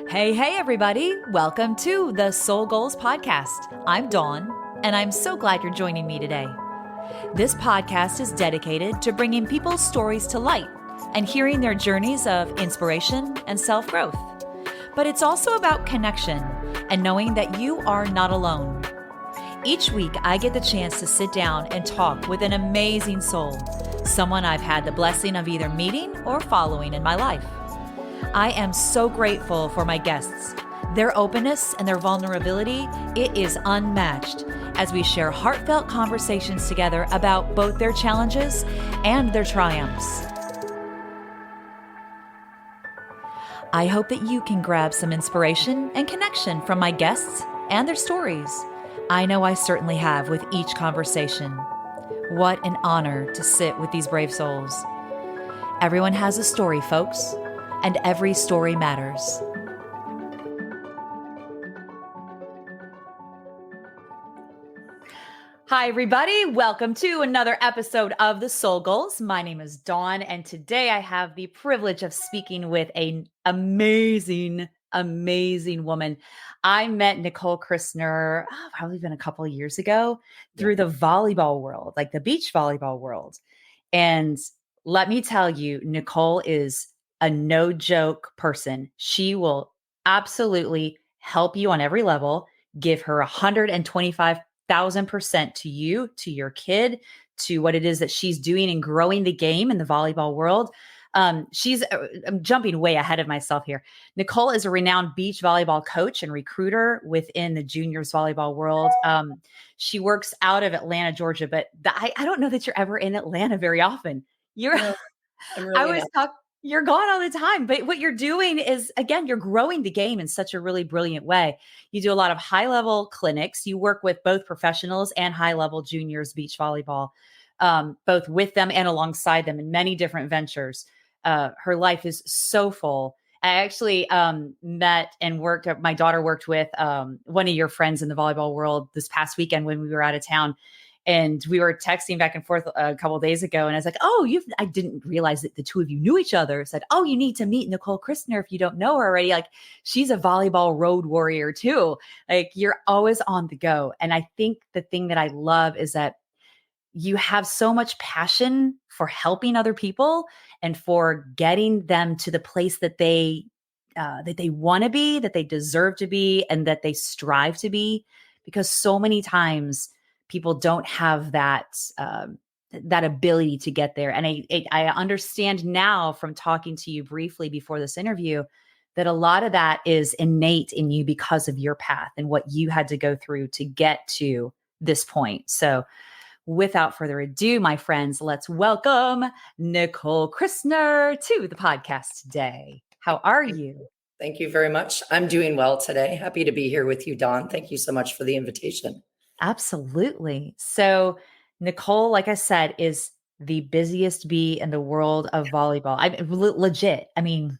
Hey, everybody. Welcome to the Soul Goals Podcast. I'm Dawn, and I'm so glad you're joining me today. This podcast is dedicated to bringing people's stories to light and hearing their journeys of inspiration and self-growth. But it's also about connection and knowing that you are not alone. Each week, I get the chance to sit down and talk with an amazing soul, someone I've had the blessing of either meeting or following in my life. I am so grateful for my guests. Their openness and their vulnerability, it is unmatched as we share heartfelt conversations together about both their challenges and their triumphs. I hope that you can grab some inspiration and connection from my guests and their stories. I know I certainly have with each conversation. What an honor to sit with these brave souls. Everyone has a story, folks. And every story matters. Hi, everybody. Welcome to another episode of The Soul Goals. My name is Dawn, and today I have the privilege of speaking with an amazing woman. I met Nicole Christner probably been a couple of years ago through the volleyball world, like the beach volleyball world. And let me tell you, Nicole is a no joke person. She will absolutely help you on every level, give her 125,000% to you, to your kid, to what it is that she's doing and growing the game in the volleyball world. I'm jumping way ahead of myself here. Nicole is a renowned beach volleyball coach and recruiter within the juniors volleyball world. She works out of Atlanta, Georgia, but I don't know that you're ever in Atlanta very often. No, I'm really I always talk. You're gone all the time, but what you're doing is, again, you're growing the game in such a really brilliant way. You do a lot of high level clinics. You work with both professionals and high level juniors beach volleyball, both with them and alongside them in many different ventures. Her life is so full. I actually met and worked. My daughter worked with one of your friends in the volleyball world this past weekend when we were out of town. And we were texting back and forth a couple of days ago. And I was like, I didn't realize that the two of you knew each other. I said, you need to meet Nicole Christner if you don't know her already. Like, she's a volleyball road warrior too. Like, you're always on the go. And I think the thing that I love is that you have so much passion for helping other people and for getting them to the place that they want to be, that they deserve to be, and that they strive to be. Because so many times people don't have that ability to get there. And I understand now from talking to you briefly before this interview that a lot of that is innate in you because of your path and what you had to go through to get to this point. So without further ado, my friends, let's welcome Nicole Christner to the podcast today. How are you? Thank you very much. I'm doing well today. Happy to be here with you, Dawn. Thank you so much for the invitation. Absolutely. So Nicole, like I said, is the busiest bee in the world of volleyball. Legit. I mean,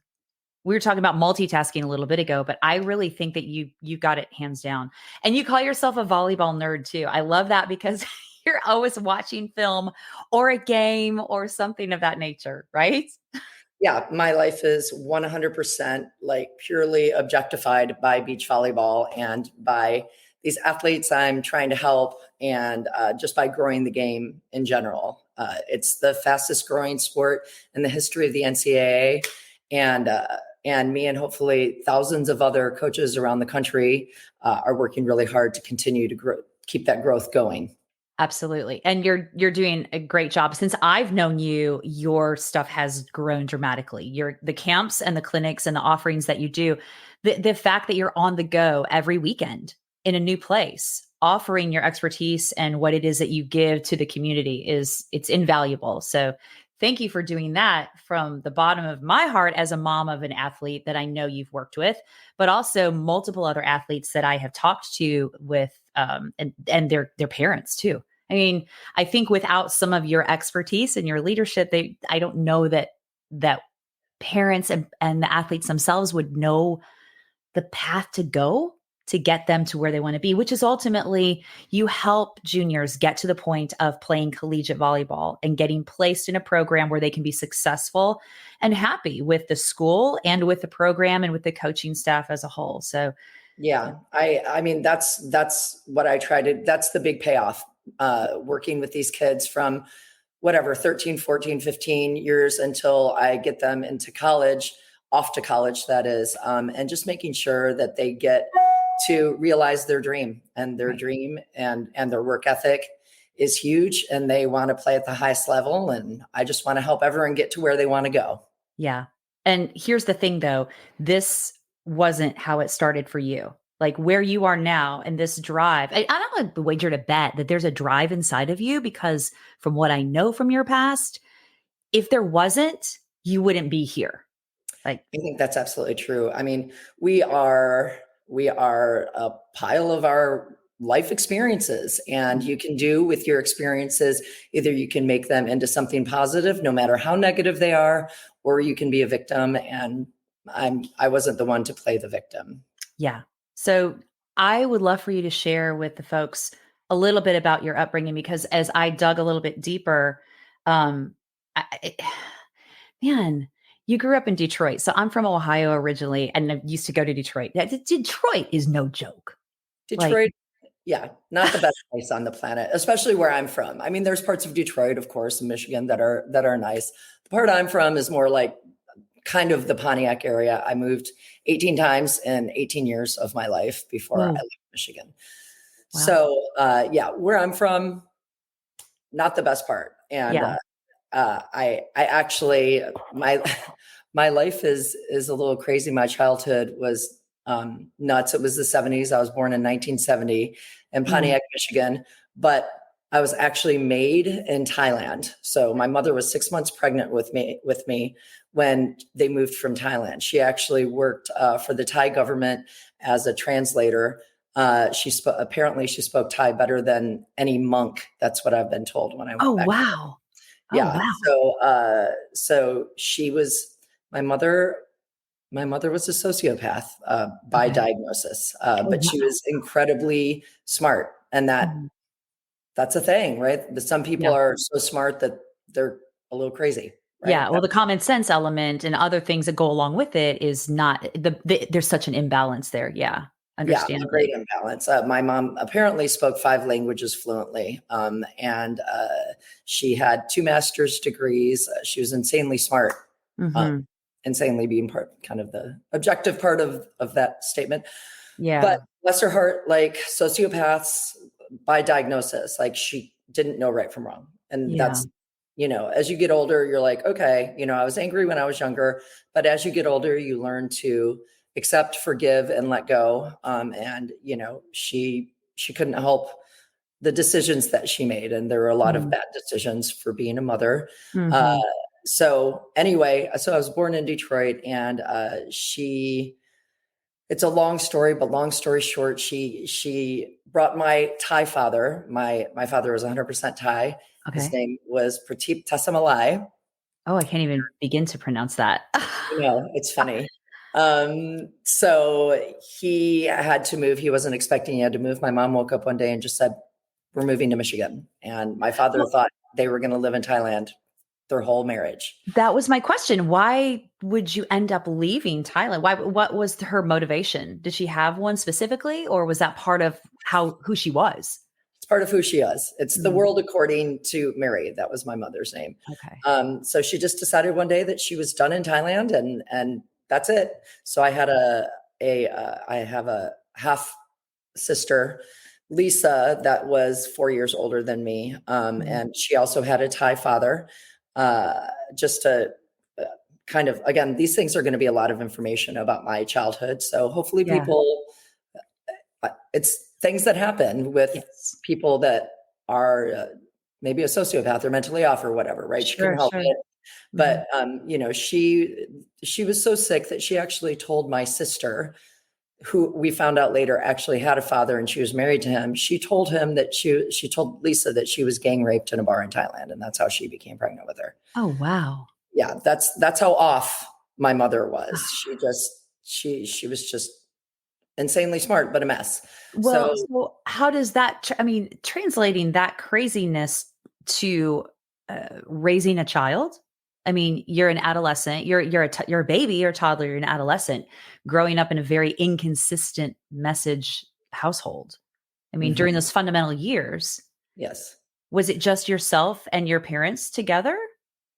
we were talking about multitasking a little bit ago, but I really think that you got it hands down. And you call yourself a volleyball nerd too. I love that because you're always watching film or a game or something of that nature, right? Yeah, my life is 100% like purely objectified by beach volleyball and by these athletes I'm trying to help, and just by growing the game in general. It's the fastest growing sport in the history of the NCAA, and me and hopefully thousands of other coaches around the country are working really hard to continue to grow, keep that growth going. Absolutely. And you're doing a great job. Since I've known you, your stuff has grown dramatically. The camps and the clinics and the offerings that you do, the fact that you're on the go every weekend in a new place, offering your expertise and what it is that you give to the community it's invaluable. So thank you for doing that from the bottom of my heart as a mom of an athlete that I know you've worked with, but also multiple other athletes that I have talked to with and their parents too. I mean, I think without some of your expertise and your leadership, I don't know that parents and the athletes themselves would know the path to go to get them to where they want to be, which is ultimately you help juniors get to the point of playing collegiate volleyball and getting placed in a program where they can be successful and happy with the school and with the program and with the coaching staff as a whole. So yeah, I mean, that's what I try to, that's the big payoff, working with these kids from whatever, 13, 14, 15 years until I get them into college, off to college, that is, and just making sure that they get to realize their dream, and their right. dream and their work ethic is huge, and they want to play at the highest level. And I just want to help everyone get to where they want to go. Yeah. And here's the thing though, this wasn't how it started for you. Like where you are now and this drive, I don't want to wager to bet that there's a drive inside of you, because from what I know from your past, if there wasn't, you wouldn't be here. Like, I think that's absolutely true. I mean, we are a pile of our life experiences, and you can do with your experiences, either you can make them into something positive, no matter how negative they are, or you can be a victim. And I wasn't the one to play the victim. yeah. So I would love for you to share with the folks a little bit about your upbringing, because as I dug a little bit deeper, um, I, man, you grew up in Detroit. So I'm from Ohio originally, and I used to go to Detroit. Detroit is no joke. Like, Detroit, yeah, not the best place on the planet, especially where I'm from. I mean, there's parts of Detroit, of course, in Michigan that are nice. The part I'm from is more like kind of the Pontiac area. I moved 18 times in 18 years of my life before I whoa, left Michigan. wow. So, yeah, where I'm from, not the best part. And Yeah. I actually, my my life is a little crazy. My childhood was nuts. It was the 70s. I was born in 1970 in Mhm. Pontiac, Michigan, but I was actually made in Thailand. So my mother was 6 months pregnant with me when they moved from Thailand. She actually worked for the Thai government as a translator. Apparently she spoke Thai better than any monk. That's what I've been told when I Oh, went back. wow. Oh, Yeah. wow. So she was my mother. My mother was a sociopath by Okay. diagnosis, Oh, but she wow. was incredibly smart, and Mhm. that's a thing, right? But some people Yeah. are so smart that they're a little crazy, right? Yeah. Well, the common sense element and other things that go along with it is not there's such an imbalance there. Yeah. Yeah, a great Understandably. imbalance. My mom apparently spoke 5 languages fluently, and she had 2 master's degrees. She was insanely smart, um, Hmm. insanely being part, kind of the objective part of that statement. But Yeah. bless her heart, like sociopaths by diagnosis, like she didn't know right from wrong. And Yeah. that's, as you get older, you're like, okay, I was angry when I was younger, but as you get older, you learn to accept, forgive, and let go. And, she couldn't help the decisions that she made. And there were a lot of bad decisions for being a mother. Uh, Mm-hmm. so anyway, so I was born in Detroit, and it's a long story, but long story short, she brought my Thai father. My father was 100% Thai. His Okay. name was Prateep Tassamalai. Oh, I can't even begin to pronounce that. It's funny. So he had to move. He wasn't expecting he had to move. My mom woke up one day and just said, "We're moving to Michigan." And my father Well, thought they were going to live in Thailand their whole marriage. that was my question. Why would you end up leaving Thailand? What was her motivation? Did she have one specifically, or was that part of who she was? It's part of who she is. It's the Mm, world according to Mary. That was my mother's name. okay. So she just decided one day that she was done in Thailand, and that's it. So I have a half sister, Lisa, that was 4 years older than me, Mhm. and she also had a Thai father. Just to kind of, again, these things are going to be a lot of information about my childhood. So hopefully Yeah. it's things that happen with Yes. people that are maybe a sociopath or mentally off or whatever, right? She couldn't Sure, help sure. it. Mhm. But she was so sick that she actually told my sister, who we found out later actually had a father and she was married to him. She told him that she told Lisa that she was gang raped in a bar in Thailand, and that's how she became pregnant with her. Oh, wow. Yeah, that's how off my mother was. She was just insanely smart, but a mess. Well, So so how does that, I mean, translating that craziness to raising a child? I mean, you're an adolescent, you're a baby, you're a toddler, you're an adolescent growing up in a very inconsistent message household. I mean, mhm, during those fundamental years, yes. was it just yourself and your parents together?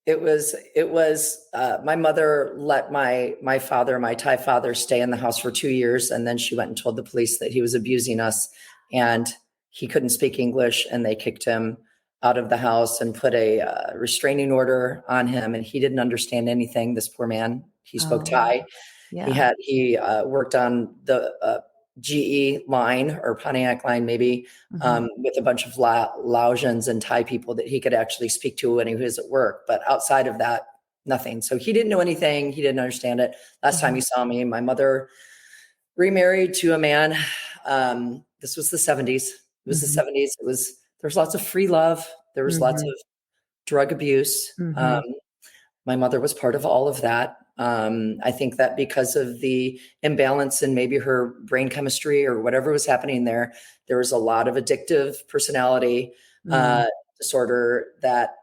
My mother let my father, my Thai father, stay in the house for 2 years, and then she went and told the police that he was abusing us, and he couldn't speak English, and they kicked him out of the house and put a restraining order on him, and he didn't understand anything. This poor man, he spoke Oh, Thai. yeah. He worked on the GE line or Pontiac line, maybe, Mhm, with a bunch of Laotians and Thai people that he could actually speak to when he was at work. But outside of that, nothing. So he didn't know anything. He didn't understand it. Last time mhm, he saw me, my mother remarried to a man. This was the 70s. It was the mhm, 70s. There was lots of free love. There was lots mhm, of drug abuse. mhm, My mother was part of all of that. I think that because of the imbalance in maybe her brain chemistry or whatever was happening there was a lot of addictive personality uh, mm, disorder that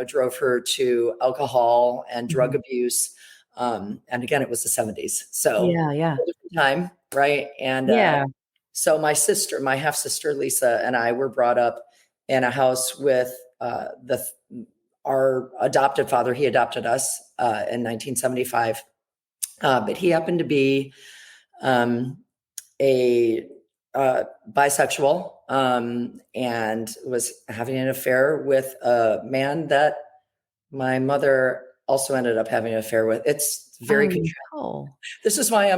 drove her to alcohol and drug mhm. abuse. And again, it was the 70s, so Yeah, yeah. a different time, right? And Yeah. so my half sister Lisa, and I were brought up in a house with the our adopted father. He adopted us in 1975, but he happened to be um, a bisexual, and was having an affair with a man that my mother also ended up having an affair with. It's very Oh, contra- no. this is why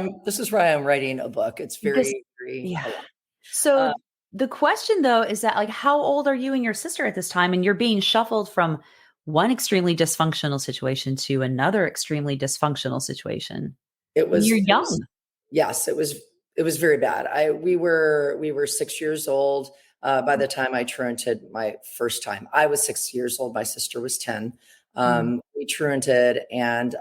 I'm writing a book. It's This very yeah. a lot. So Uh, the question though is that like how old are you and your sister at this time? And you're being shuffled from one extremely dysfunctional situation to another extremely dysfunctional situation. it And you're was it was young. Yes, it was very bad. I we were 6 years old by the time I truanted my first time. I was 6 years old. My sister was 10. Mhm, We truanted, and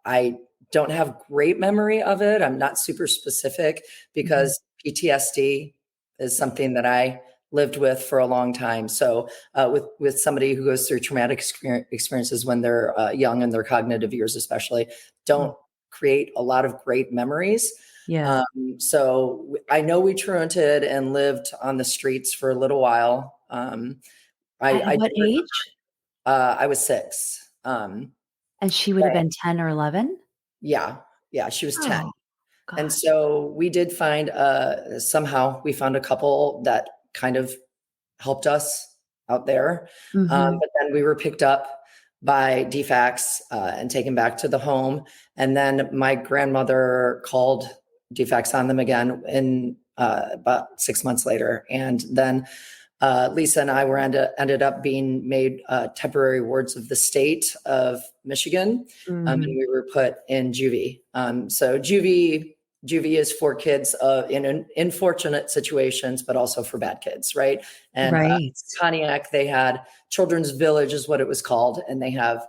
I don't have great memory of it. I'm not super specific mhm, because PTSD is something that I lived with for a long time. So with somebody who goes through traumatic experiences when they're young, in their cognitive years, especially, mm. don't create a lot of great memories. Yeah. So I know we truanted and lived on the streets for a little while. At I do what remember age? I was 6. And she would have But been 10 or 11? yeah, yeah, she was 10. Oh, And gosh. so we did find somehow we found a couple that kind of helped us out there. Mhm, But then we were picked up by DFACS and taken back to the home. And then my grandmother called DFACS on them again in about 6 months later. And then Lisa and I ended up being made temporary wards of the state of Michigan, and mhm. we were put in juvie. So juvie is for kids in unfortunate situations, but also for bad kids, right? And Right. Pontiac, they had Children's Village, is what it was called, and they have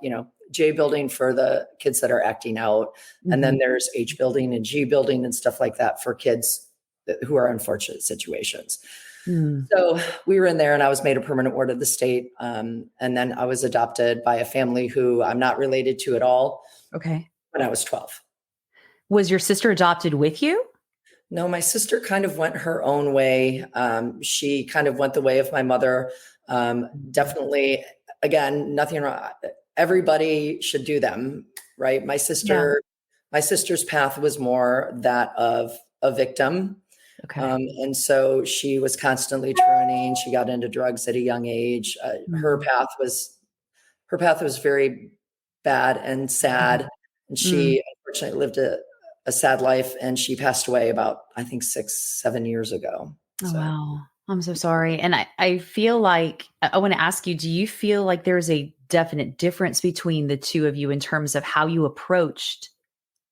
J building for the kids that are acting out, and then Mhm, there's H building and G building and stuff like that for kids who are in unfortunate situations. mm. So we were in there, and I was made a permanent ward of the state. And then I was adopted by a family who I'm not related to at all Okay. when I was 12. Was your sister adopted with you? No, my sister kind of went her own way. She kind of went the way of my mother. Mhm. Definitely, again, nothing wrong. Everybody should do them, right? Yeah. My sister's path was more that of a victim. Okay. And so she was constantly turning. She got into drugs at a young age. Mhm, Her path was very bad and mhm, sad. And mm. she unfortunately lived a sad life, and she passed away about, I think, 6, 7 years ago. Oh, So wow. I'm so sorry. And I feel like I want to ask you, do you feel like there's a definite difference between the two of you in terms of how you approached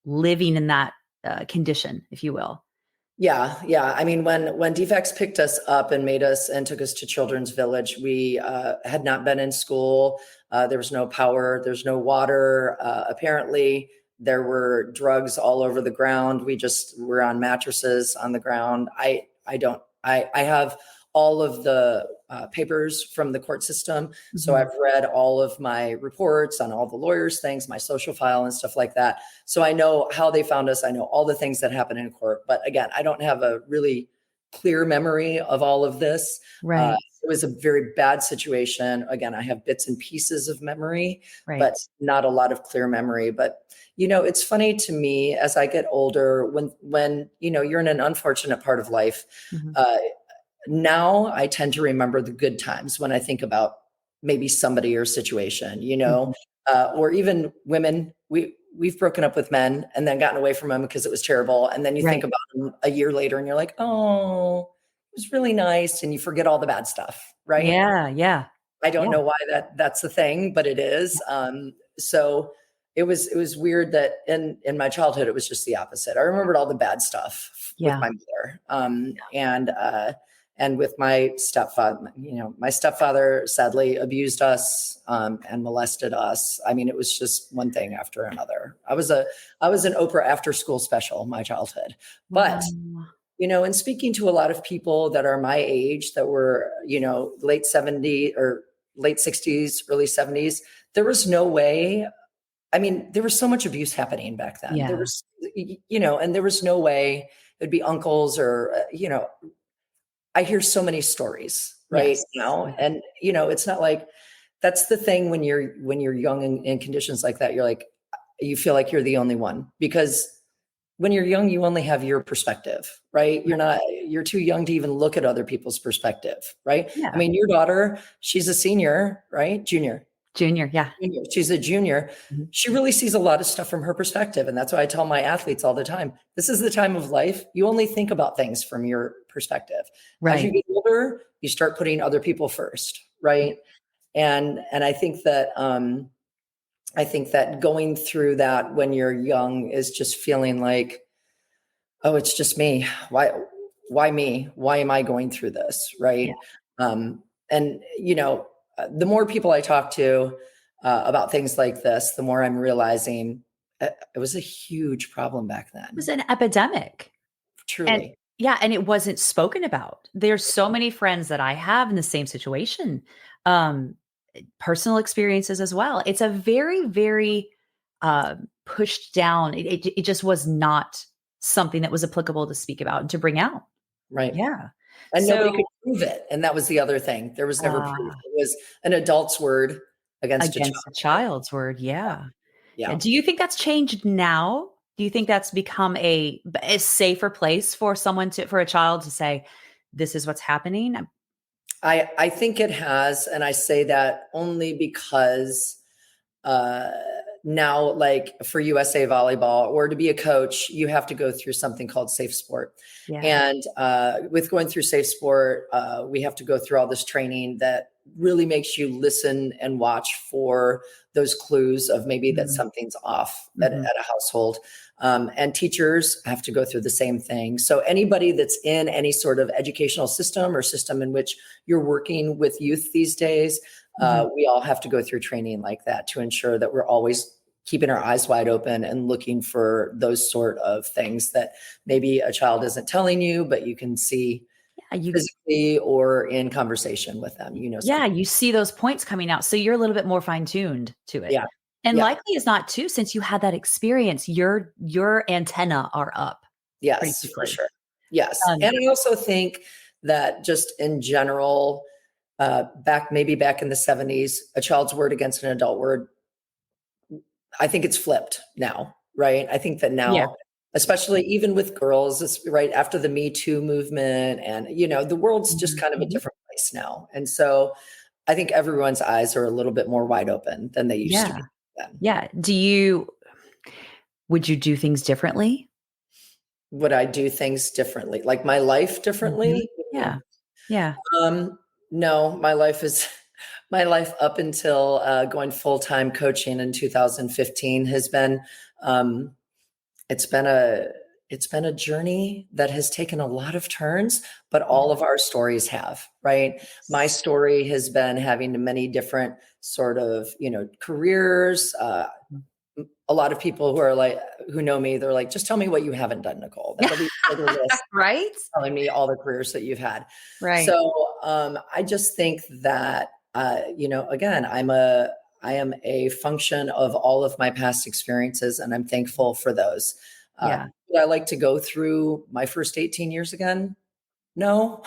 living in that condition, if you will? yeah, yeah. I mean, when DFACS picked us up and made us and took us to Children's Village, we had not been in school. There was no power. There's no water. Apparently, There were drugs all over the ground. We just were on mattresses on the ground. I have all of the papers from the court system. So I've read all of my reports on all the lawyers' things, my social file and stuff like that. So I know how they found us. I know all the things that happen in court. But again, I don't have a really clear memory of all of this. Right. It was a very bad situation. Again, I have bits and pieces of memory, Right. but not a lot of clear memory. But, it's funny to me as I get older, when you're in an unfortunate part of life, now I tend to remember the good times when I think about maybe somebody or situation, or even women. We've broken up with men and then gotten away from them because it was terrible. And then you think about them a year later and you're like, oh, it was really nice. And you forget all the bad stuff. Right. Yeah. Yeah. I don't know why that's the thing, but it is. So it was weird that in my childhood, it was just the opposite. I remembered all the bad stuff with my mother. And with my stepfather, my stepfather sadly abused us and molested us. I mean, it was just one thing after another. I was an Oprah after school special, my childhood. But, and speaking to a lot of people that are my age that were, late 70s or late 60s, early 70s, there was no way. I mean, there was so much abuse happening back then. There was, and there was no way it'd be uncles or, I hear so many stories right now. And, it's not like that's the thing when you're young in conditions like that, you feel like you're the only one, because when you're young, you only have your perspective, right? You're too young to even look at other people's perspective, right? I mean, your daughter, she's a senior, right? Junior. Yeah. She's a junior. She really sees a lot of stuff from her perspective. And that's why I tell my athletes all the time, this is the time of life. You only think about things from your perspective. Right. As you get older, you start putting other people first. Right. And I think that, going through that when you're young is just feeling like, oh, it's just me. Why me? Why am I going through this? Right. And, the more people I talk to about things like this, the more I'm realizing it was a huge problem back then. It was an epidemic. Truly. And it wasn't spoken about. There's so many friends that I have in the same situation, personal experiences as well. It's a very, very pushed down. It just was not something that was applicable to speak about and to bring out. Right. Yeah. And nobody could prove it. And that was the other thing. There was never proof. It was an adult's word against a child's word. Yeah. Yeah. Do you think that's changed now? Do you think that's become a safer place for for a child to say, this is what's happening? I think it has. And I say that only because now, like for USA volleyball or to be a coach, you have to go through something called Safe Sport. And with going through Safe Sport, we have to go through all this training that really makes you listen and watch for those clues of maybe that something's off at a household. And teachers have to go through the same thing. So anybody that's in any sort of educational system or system in which you're working with youth these days, we all have to go through training like that to ensure that we're always keeping our eyes wide open and looking for those sort of things that maybe a child isn't telling you, but you can see physically or in conversation with them, you see those points coming out. So you're a little bit more fine-tuned to it. Yeah. And likely is not too, since you had that experience, your antenna are up. Yes, for sure. Yes. And I also think that just in general, back in the 70s, a child's word against an adult word, I think it's flipped now, right? I think that now, especially even with girls, it's right after the Me Too movement and, the world's just kind of a different place now. And so I think everyone's eyes are a little bit more wide open than they used to be then. Yeah. Would you do things differently? Would I do things differently? Like my life differently? Yeah. No, my life up until going full-time coaching in 2015 has been, it's been a journey that has taken a lot of turns, but all of our stories have, right? My story has been having many different sort of, careers, a lot of people who know me, they're like, just tell me what you haven't done, Nicole. That'll be part of the list, Right? telling me all the careers that you've had. Right. So I just think that, again, I am a function of all of my past experiences, and I'm thankful for those. Yeah. Would I like to go through my first 18 years again? No.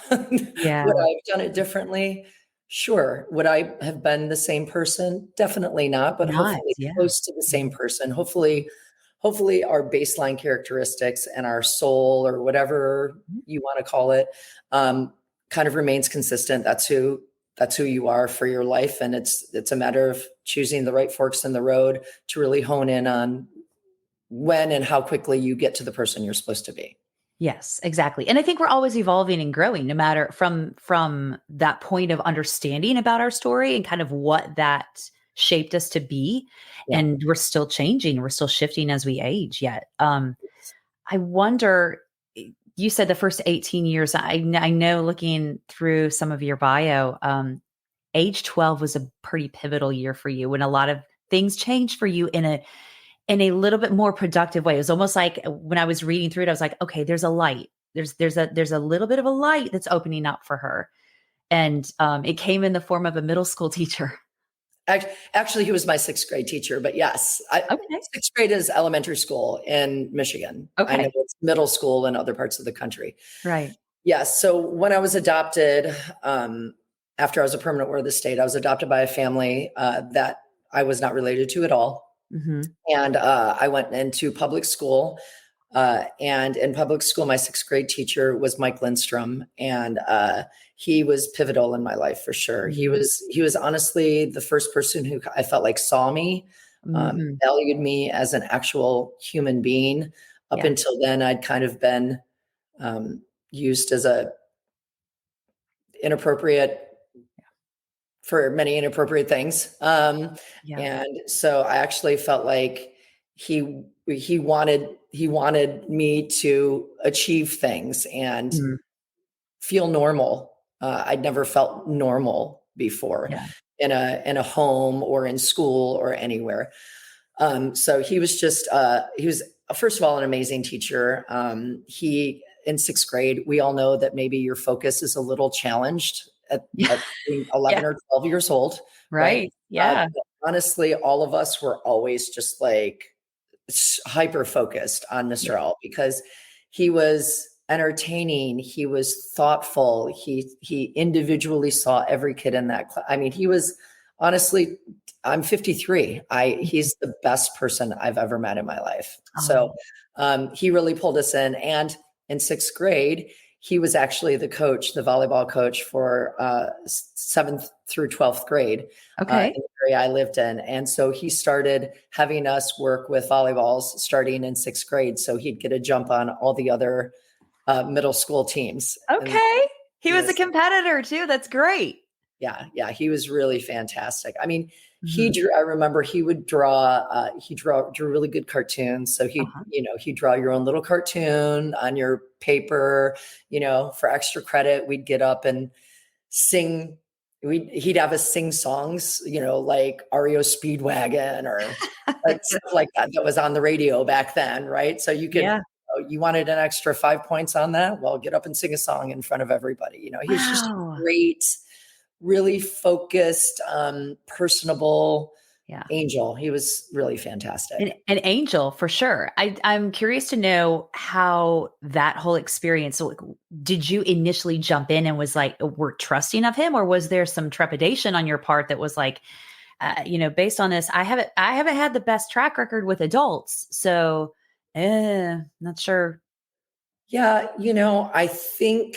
Yeah. Would I have done it differently? Sure. Would I have been the same person? Definitely not, but Not. hopefully Yeah. close to the same person. Hopefully our baseline characteristics and our soul, or whatever you want to call it, kind of remains consistent. That's who you are for your life. And it's a matter of choosing the right forks in the road to really hone in on when and how quickly you get to the person you're supposed to be. Yes, exactly. And I think we're always evolving and growing no matter from that point of understanding about our story and kind of what that shaped us to be. Yeah. And we're still changing, we're still shifting as we age yet. I wonder, you said the first 18 years, I know looking through some of your bio, age 12 was a pretty pivotal year for you when a lot of things changed for you in a little bit more productive way. It was almost like when I was reading through it, I was like, okay, there's a light. There's a little bit of a light that's opening up for her. And it came in the form of a middle school teacher. Actually, he was my sixth grade teacher, but yes, Okay. sixth grade is elementary school in Michigan. I know Okay. it's middle school in other parts of the country. Right. Yes. So when I was adopted, after I was a permanent ward of the state, I was adopted by a family that I was not related to at all. Mm-hmm. And I went into public school. And in public school, my sixth grade teacher was Mike Lindstrom, and he was pivotal in my life for sure. Mm-hmm. He was honestly the first person who I felt like saw me, Mm-hmm. valued me as an actual human being. Up Yeah. until then, I'd kind of been used as a inappropriate for many inappropriate things. Yeah. And so I actually felt like he wanted me to achieve things and Mm. feel normal. I'd never felt normal before Yeah. in a home or in school or anywhere. So he was first of all an amazing teacher. He in sixth grade, we all know that maybe your focus is a little challenged Yeah. at being 11 Yeah. or 12 years old, right? Right. Yeah. But honestly, all of us were always just like hyper focused on Mr. Yeah. L because he was entertaining, he was thoughtful, he individually saw every kid in that class. I mean, he was honestly, I'm 53. He's the best person I've ever met in my life. Oh, So he really pulled us in. And in sixth grade, he was actually the volleyball coach for seventh through 12th grade okay. in the area I lived in. And so he started having us work with volleyballs starting in sixth grade. So he'd get a jump on all the other middle school teams. And Okay. He was a was, competitor too. That's great. yeah, he was really fantastic. I mean, Mhm. I remember he would drew really good cartoons. So Uh-huh. he'd draw your own little cartoon on your paper, for extra credit. We'd get up and sing. He'd have us sing songs, like REO Speedwagon or stuff like that was on the radio back then. Right. So Yeah. you wanted an extra 5 points on that. Well, get up and sing a song in front of everybody. He's just Wow. great, really focused, personable Yeah. angel. He was really fantastic. An angel for sure. I'm curious to know how that whole experience. So, like, did you initially jump in and was like, were trusting of him, or was there some trepidation on your part that was like, based on this, I haven't had the best track record with adults, so, not sure. Yeah, I think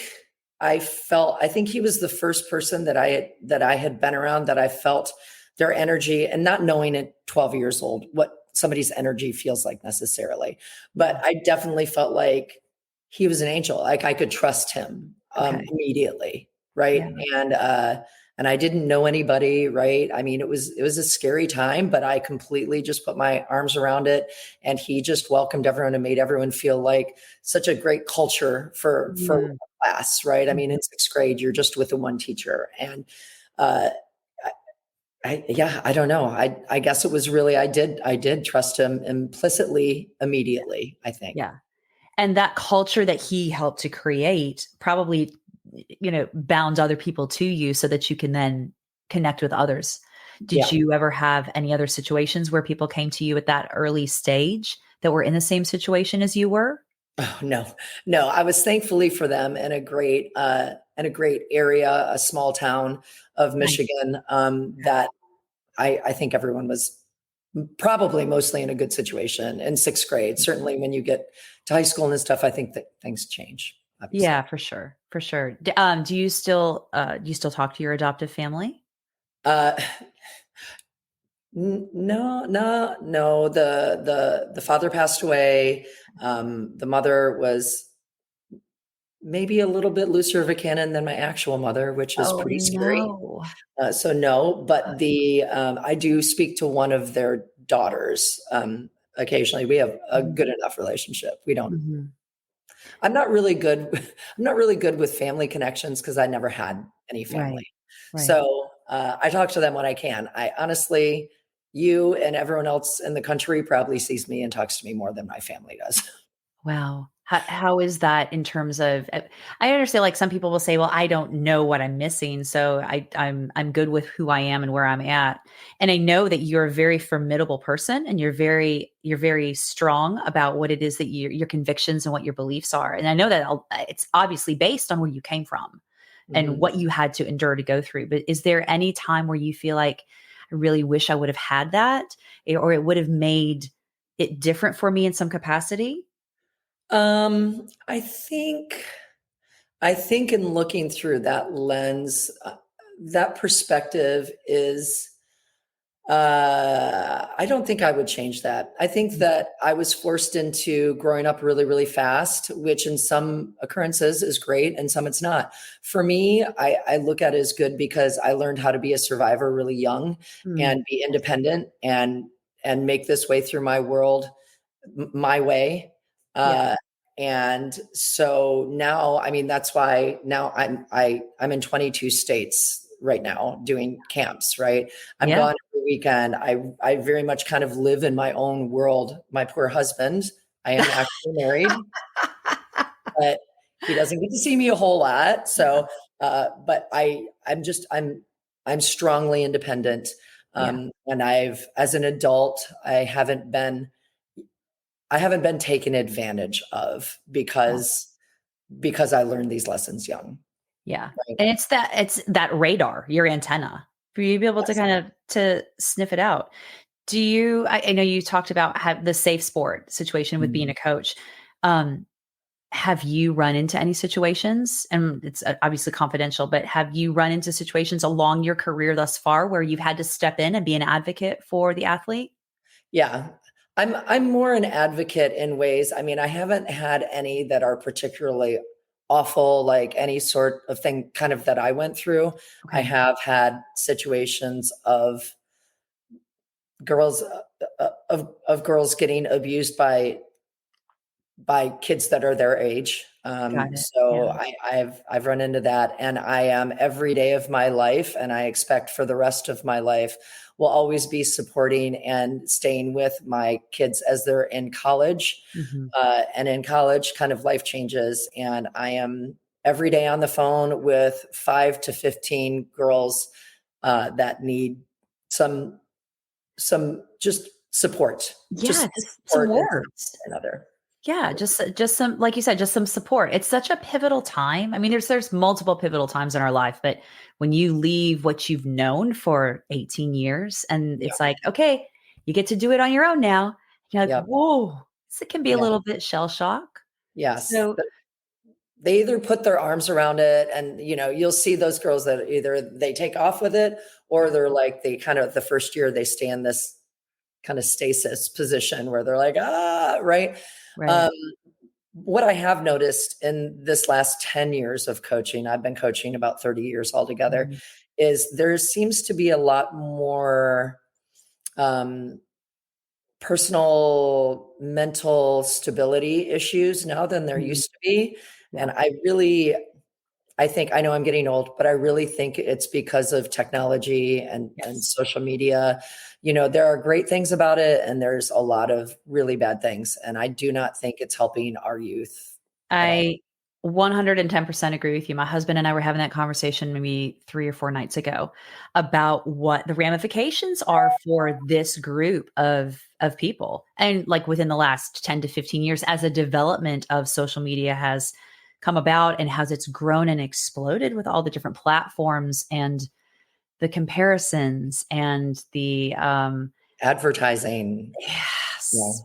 he was the first person that I had been around that I felt their energy, and not knowing at 12 years old what somebody's energy feels like necessarily. But I definitely felt like he was an angel. Like I could trust him Okay. immediately, right? Yeah. And I didn't know anybody, right? I mean, it was a scary time, but I completely just put my arms around it, and he just welcomed everyone and made everyone feel like such a great culture for Mm. class, right? I mean, Mhm. in sixth grade, you're just with the one teacher, and uh, I don't know. I guess it was really, I did trust him implicitly, immediately, I think. Yeah. And that culture that he helped to create probably, bound other people to you so that you can then connect with others. Did Yeah. you ever have any other situations where people came to you at that early stage that were in the same situation as you were? Oh, no, no. I was thankfully for them in a great area, a small town of Nice. Michigan, Yeah. that I think everyone was probably mostly in a good situation in sixth grade. Certainly when you get to high school and stuff, I think that things change, Yeah, obviously. for sure. For sure. Do you still talk to your adoptive family? Uh, no, no, no. The father passed away. The mother was maybe a little bit looser of a cannon than my actual mother, which is Oh, pretty scary. no. So no, but I do speak to one of their daughters occasionally. We have a Mhm. good enough relationship. We don't. Mhm. I'm not really good. I'm not really good with family connections because I never had any family. Right. Right. So I talk to them when I can. I honestly, you and everyone else in the country probably sees me and talks to me more than my family does. Wow. How is that in terms of I understand like some people will say, well, I don't know what I'm missing. So I'm good with who I am and where I'm at. And I know that you're a very formidable person and you're very strong about what it is that your convictions and what your beliefs are. And I know that it's obviously based on where you came from and Mhm. what you had to endure to go through. But is there any time where you feel like I really wish I would have had that or it would have made it different for me in some capacity? Um, I think I think in looking through that lens, that perspective is, I don't think I would change that. I think that I was forced into growing up really, really fast, which in some occurrences is great and some it's not. For me, I look at it as good because I learned how to be a survivor really young Mm, and be yes. independent and make this way through my world my way. Yeah. Uh, and so now, I mean, that's why now I'm in 22 states right now doing camps, right? I'm Yeah. gone every weekend. I very much kind of live in my own world. My poor husband, I am actually married, but he doesn't get to see me a whole lot. So, but I'm strongly independent. Yeah. And as an adult, I haven't been taken advantage of Yeah. because I learned these lessons young, Yeah. right? And it's that radar, your antenna, for you to be able to Yes. kind of to sniff it out. Do you I know you talked about have the safe sport situation with being Mm. a coach. Um, have you run into any situations, and it's obviously confidential, but have you run into situations along your career thus far where you've had to step in and be an advocate for the athlete? Yeah. I'm more an advocate in ways. I mean, I haven't had any that are particularly awful, like any sort of thing kind of that I went through. I Okay. have had situations of girls of girls getting abused by kids that are their age. Got it. So Yeah. I've run into that, and I am every day of my life, and I expect for the rest of my life will always be supporting and staying with my kids as they're in college. Mhm. And in college, kind of life changes, and I am every day on the phone with 5 to 15 girls that need some just support, Yeah, just just some support in some words. way or another. Yeah, just some like you said, just some support. It's such a pivotal time. I mean, there's multiple pivotal times in our life, but when you leave what you've known for 18 years and Yeah. it's like, okay, you get to do it on your own now. You're like, Yep. whoa, so it can be a Yeah. little bit shell shock. Yes. So They either put their arms around it and, you'll see those girls that either they take off with it or yeah, they're like, they kind of, the first year they stay in this kind of stasis position where they're like, right. right. Um, what I have noticed in this last 10 years of coaching, I've been coaching about 30 years altogether, Mhm. is there seems to be a lot more um, personal mental stability issues now than there Mhm. used to be. Yeah. And I think, I know I'm getting old, but I really think it's because of technology and Yes. social media. There are great things about it, and there's a lot of really bad things. And I do not think it's helping our youth at all. I 110% agree with you. My husband and I were having that conversation maybe 3 or 4 nights ago about what the ramifications are for this group of people. And like within the last 10 to 15 years as a development of social media has come about and how it's grown and exploded with all the different platforms and the comparisons and the Advertising, yeah, yes.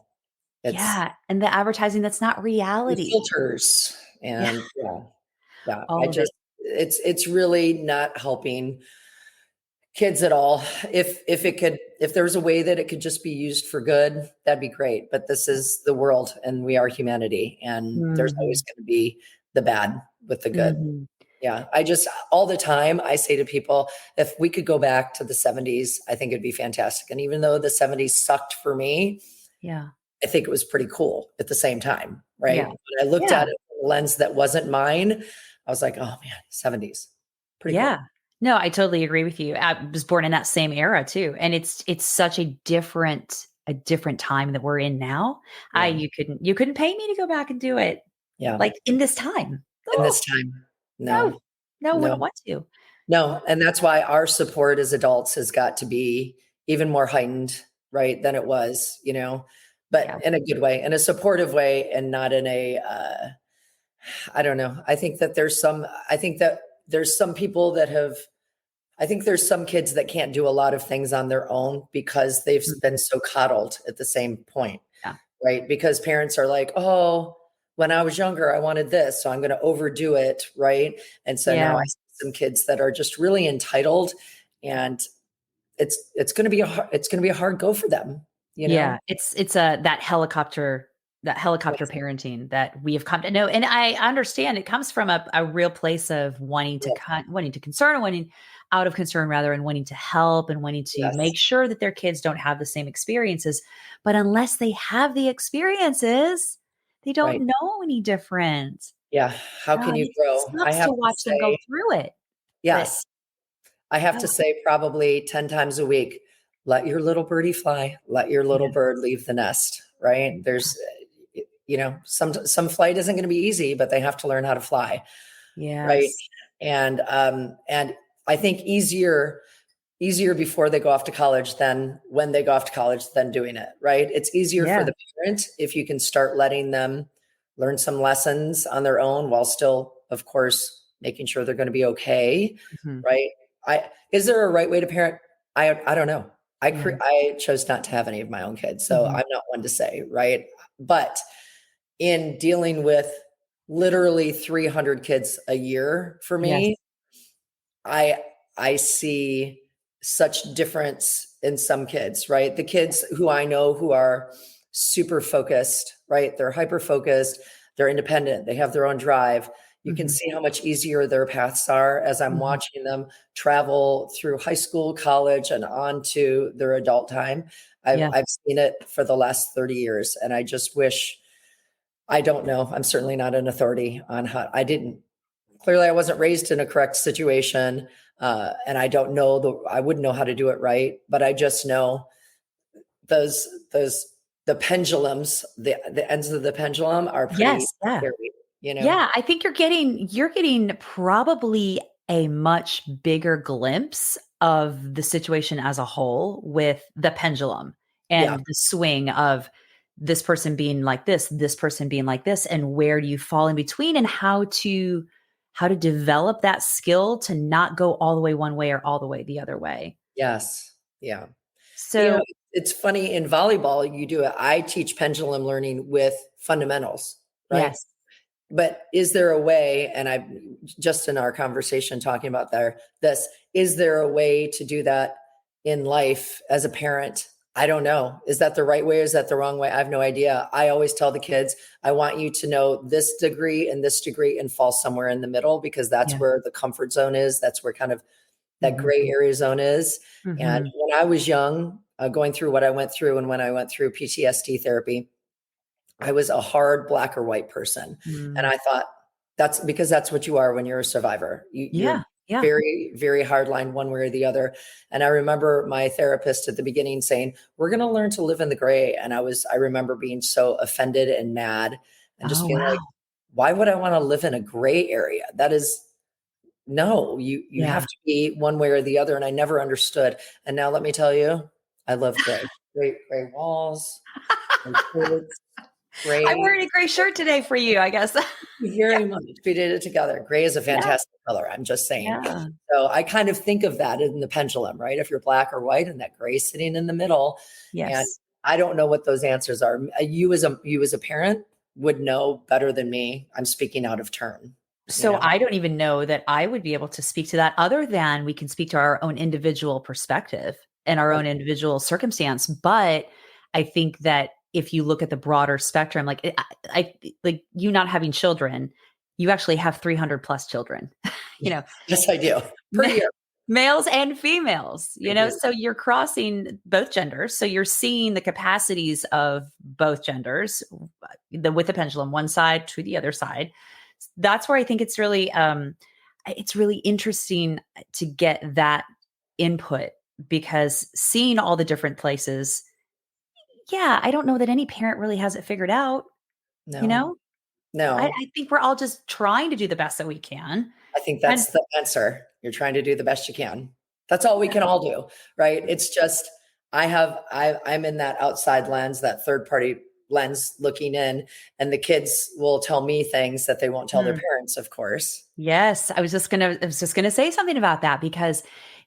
it's Yeah, and the advertising that's not the reality. filters, Yeah, and yeah. I all of it. just, it's really not helping kids at all. If there was a way that it could just be used for good, that'd be great. But this is the world, and we are humanity, and there's always Mhm, going to be the bad with the good. mhm. Yeah. I just, all the time, I say to people, if we could go back to the 70s, I think it'd be fantastic. And even though the 70s sucked for me, Yeah, I think it was pretty cool at the same time. Right. yeah, When I looked yeah, at it from a lens that wasn't mine, I was like, oh man, 70s. Pretty yeah. cool. No, I totally agree with you. I was born in that same era too, and it's such a different time that we're in now. I Yeah. you couldn't pay me to go back and do it, Yeah. like, in this time. In Oh, this time. no. No, No, wouldn't no, want to. no. And that's why our support as adults has got to be even more heightened, right, than it was, but Yeah. in a good way, in a supportive way, and not in a, I don't know. I think that there's some people that have, I think there's some kids that can't do a lot of things on their own because they've Mhm. been so coddled at the same point, Yeah. right? Because parents are like, oh, when I was younger, I wanted this, so I'm going to overdo it, right? And so now Yeah. I see some kids that are just really entitled, and it's going to be it's going to be a hard go for them, you Yeah, know? it's a that helicopter Yes, parenting that we have come to know, and I understand it comes from a real place of yeah, wanting to concern, wanting out of concern rather, and wanting to help and wanting to yes, make sure that their kids don't have the same experiences. But unless they have the experiences, they right. don't know any different. Yeah. How can And you it grow? I sucks have to to watch them go say, through it. But yes. I have to oh, say probably 10 times a week, let your little birdie fly, let your little yeah, bird leave the nest, right? There's, some flight isn't going to be easy, but they have to learn how to fly, right? yes, And I think easier before they go off to college than when they go off to college than doing it, right? It's easier for yeah, the parent if you can start letting them learn some lessons on their own while still, of course, making sure they're going to be okay, mhm, right? I Is there a right way to parent? I don't know. yeah, I chose not to have any of my own kids, so mhm, I'm not one to say, right? But in dealing with literally 300 kids a year for yes, me, I I see such difference in some kids, right? The kids who I know who are super focused, right? They're hyper focused, they're independent, they have their own drive. You can mhm. see how much easier their paths are as I'm Mhm. watching them travel through high school, college, and on to their adult time. I've, Yeah. I've seen it for the last 30 years. And I just wish, I don't know. I'm certainly not an authority on how, I didn't clearly I wasn't raised in a correct situation. And I don't know I wouldn't know how to do it right, but I just know those the pendulums, the ends of the pendulum are pretty Yes, yeah. scary, you know? Yeah, I think you're getting probably a much bigger glimpse of the situation as a whole with the pendulum Yeah. and the swing of this person being like this person being like this, and where do you fall in between and how to develop that skill to not go all the way one way or all the way the other way. Yes. Yeah. You know, So, it's funny in volleyball, you do it. I teach pendulum learning with fundamentals, right? yes. But is there a way, and I just in our conversation talking about this, is there a way to do that in life as a parent? I don't know. Is that the right way or is that the wrong way? I have no idea. I always tell the kids, I want you to know this degree and fall somewhere in the middle because that's Yeah. where the comfort zone is. That's where kind of that Mhm. gray area zone is. And Mhm. when I was young, going through what I went through, and when I went through PTSD therapy, I was a hard black or white person. And Mm. I thought, That's because that's what you are when you're a survivor. You're Yeah. Yeah. very, very hardline one way or the other. And I remember my therapist at the beginning saying, we're going to learn to live in the gray. And I remember being so offended and mad and just Oh, feeling like, wow. why would I want to live in a gray area? That is, no, you have Yeah. to be one way or the other. And I never understood. And now let me tell you, I love gray. Gray walls, gray shirts, I'm gray. wearing a gray shirt today for you, I guess. Very much. We did it together. Gray is a Yeah. fantastic color. I'm just saying. Yeah. So I kind of think of that in the pendulum, right? If you're black or white and that gray sitting in the middle. And Yes. I don't know what those answers are. You as a parent would know better than me. I'm speaking out of turn, you So know? I don't even know that I would be able to speak to that other than we can speak to our own individual perspective and our own individual circumstance. But I think that if you look at the broader spectrum, like I like you not having children, you actually have 300 plus children, you know, Yes, I do. Per ma- year. males and females, I you know, do. so you're crossing both genders. So you're seeing the capacities of both genders, with the pendulum, one side to the other side. That's where I think it's really interesting to get that input, because seeing all the different places, yeah, I don't know that any parent really has it figured out, you No, know? no. I think we're all just trying to do the best that we can. I think And that's the answer. You're trying to do the best you can. That's all we can all do, right? It's just I'm in that outside lens, that third party lens looking in, and the kids will tell me things that they won't tell their Mm. parents, of course. Yes, I was just gonna say something about that, because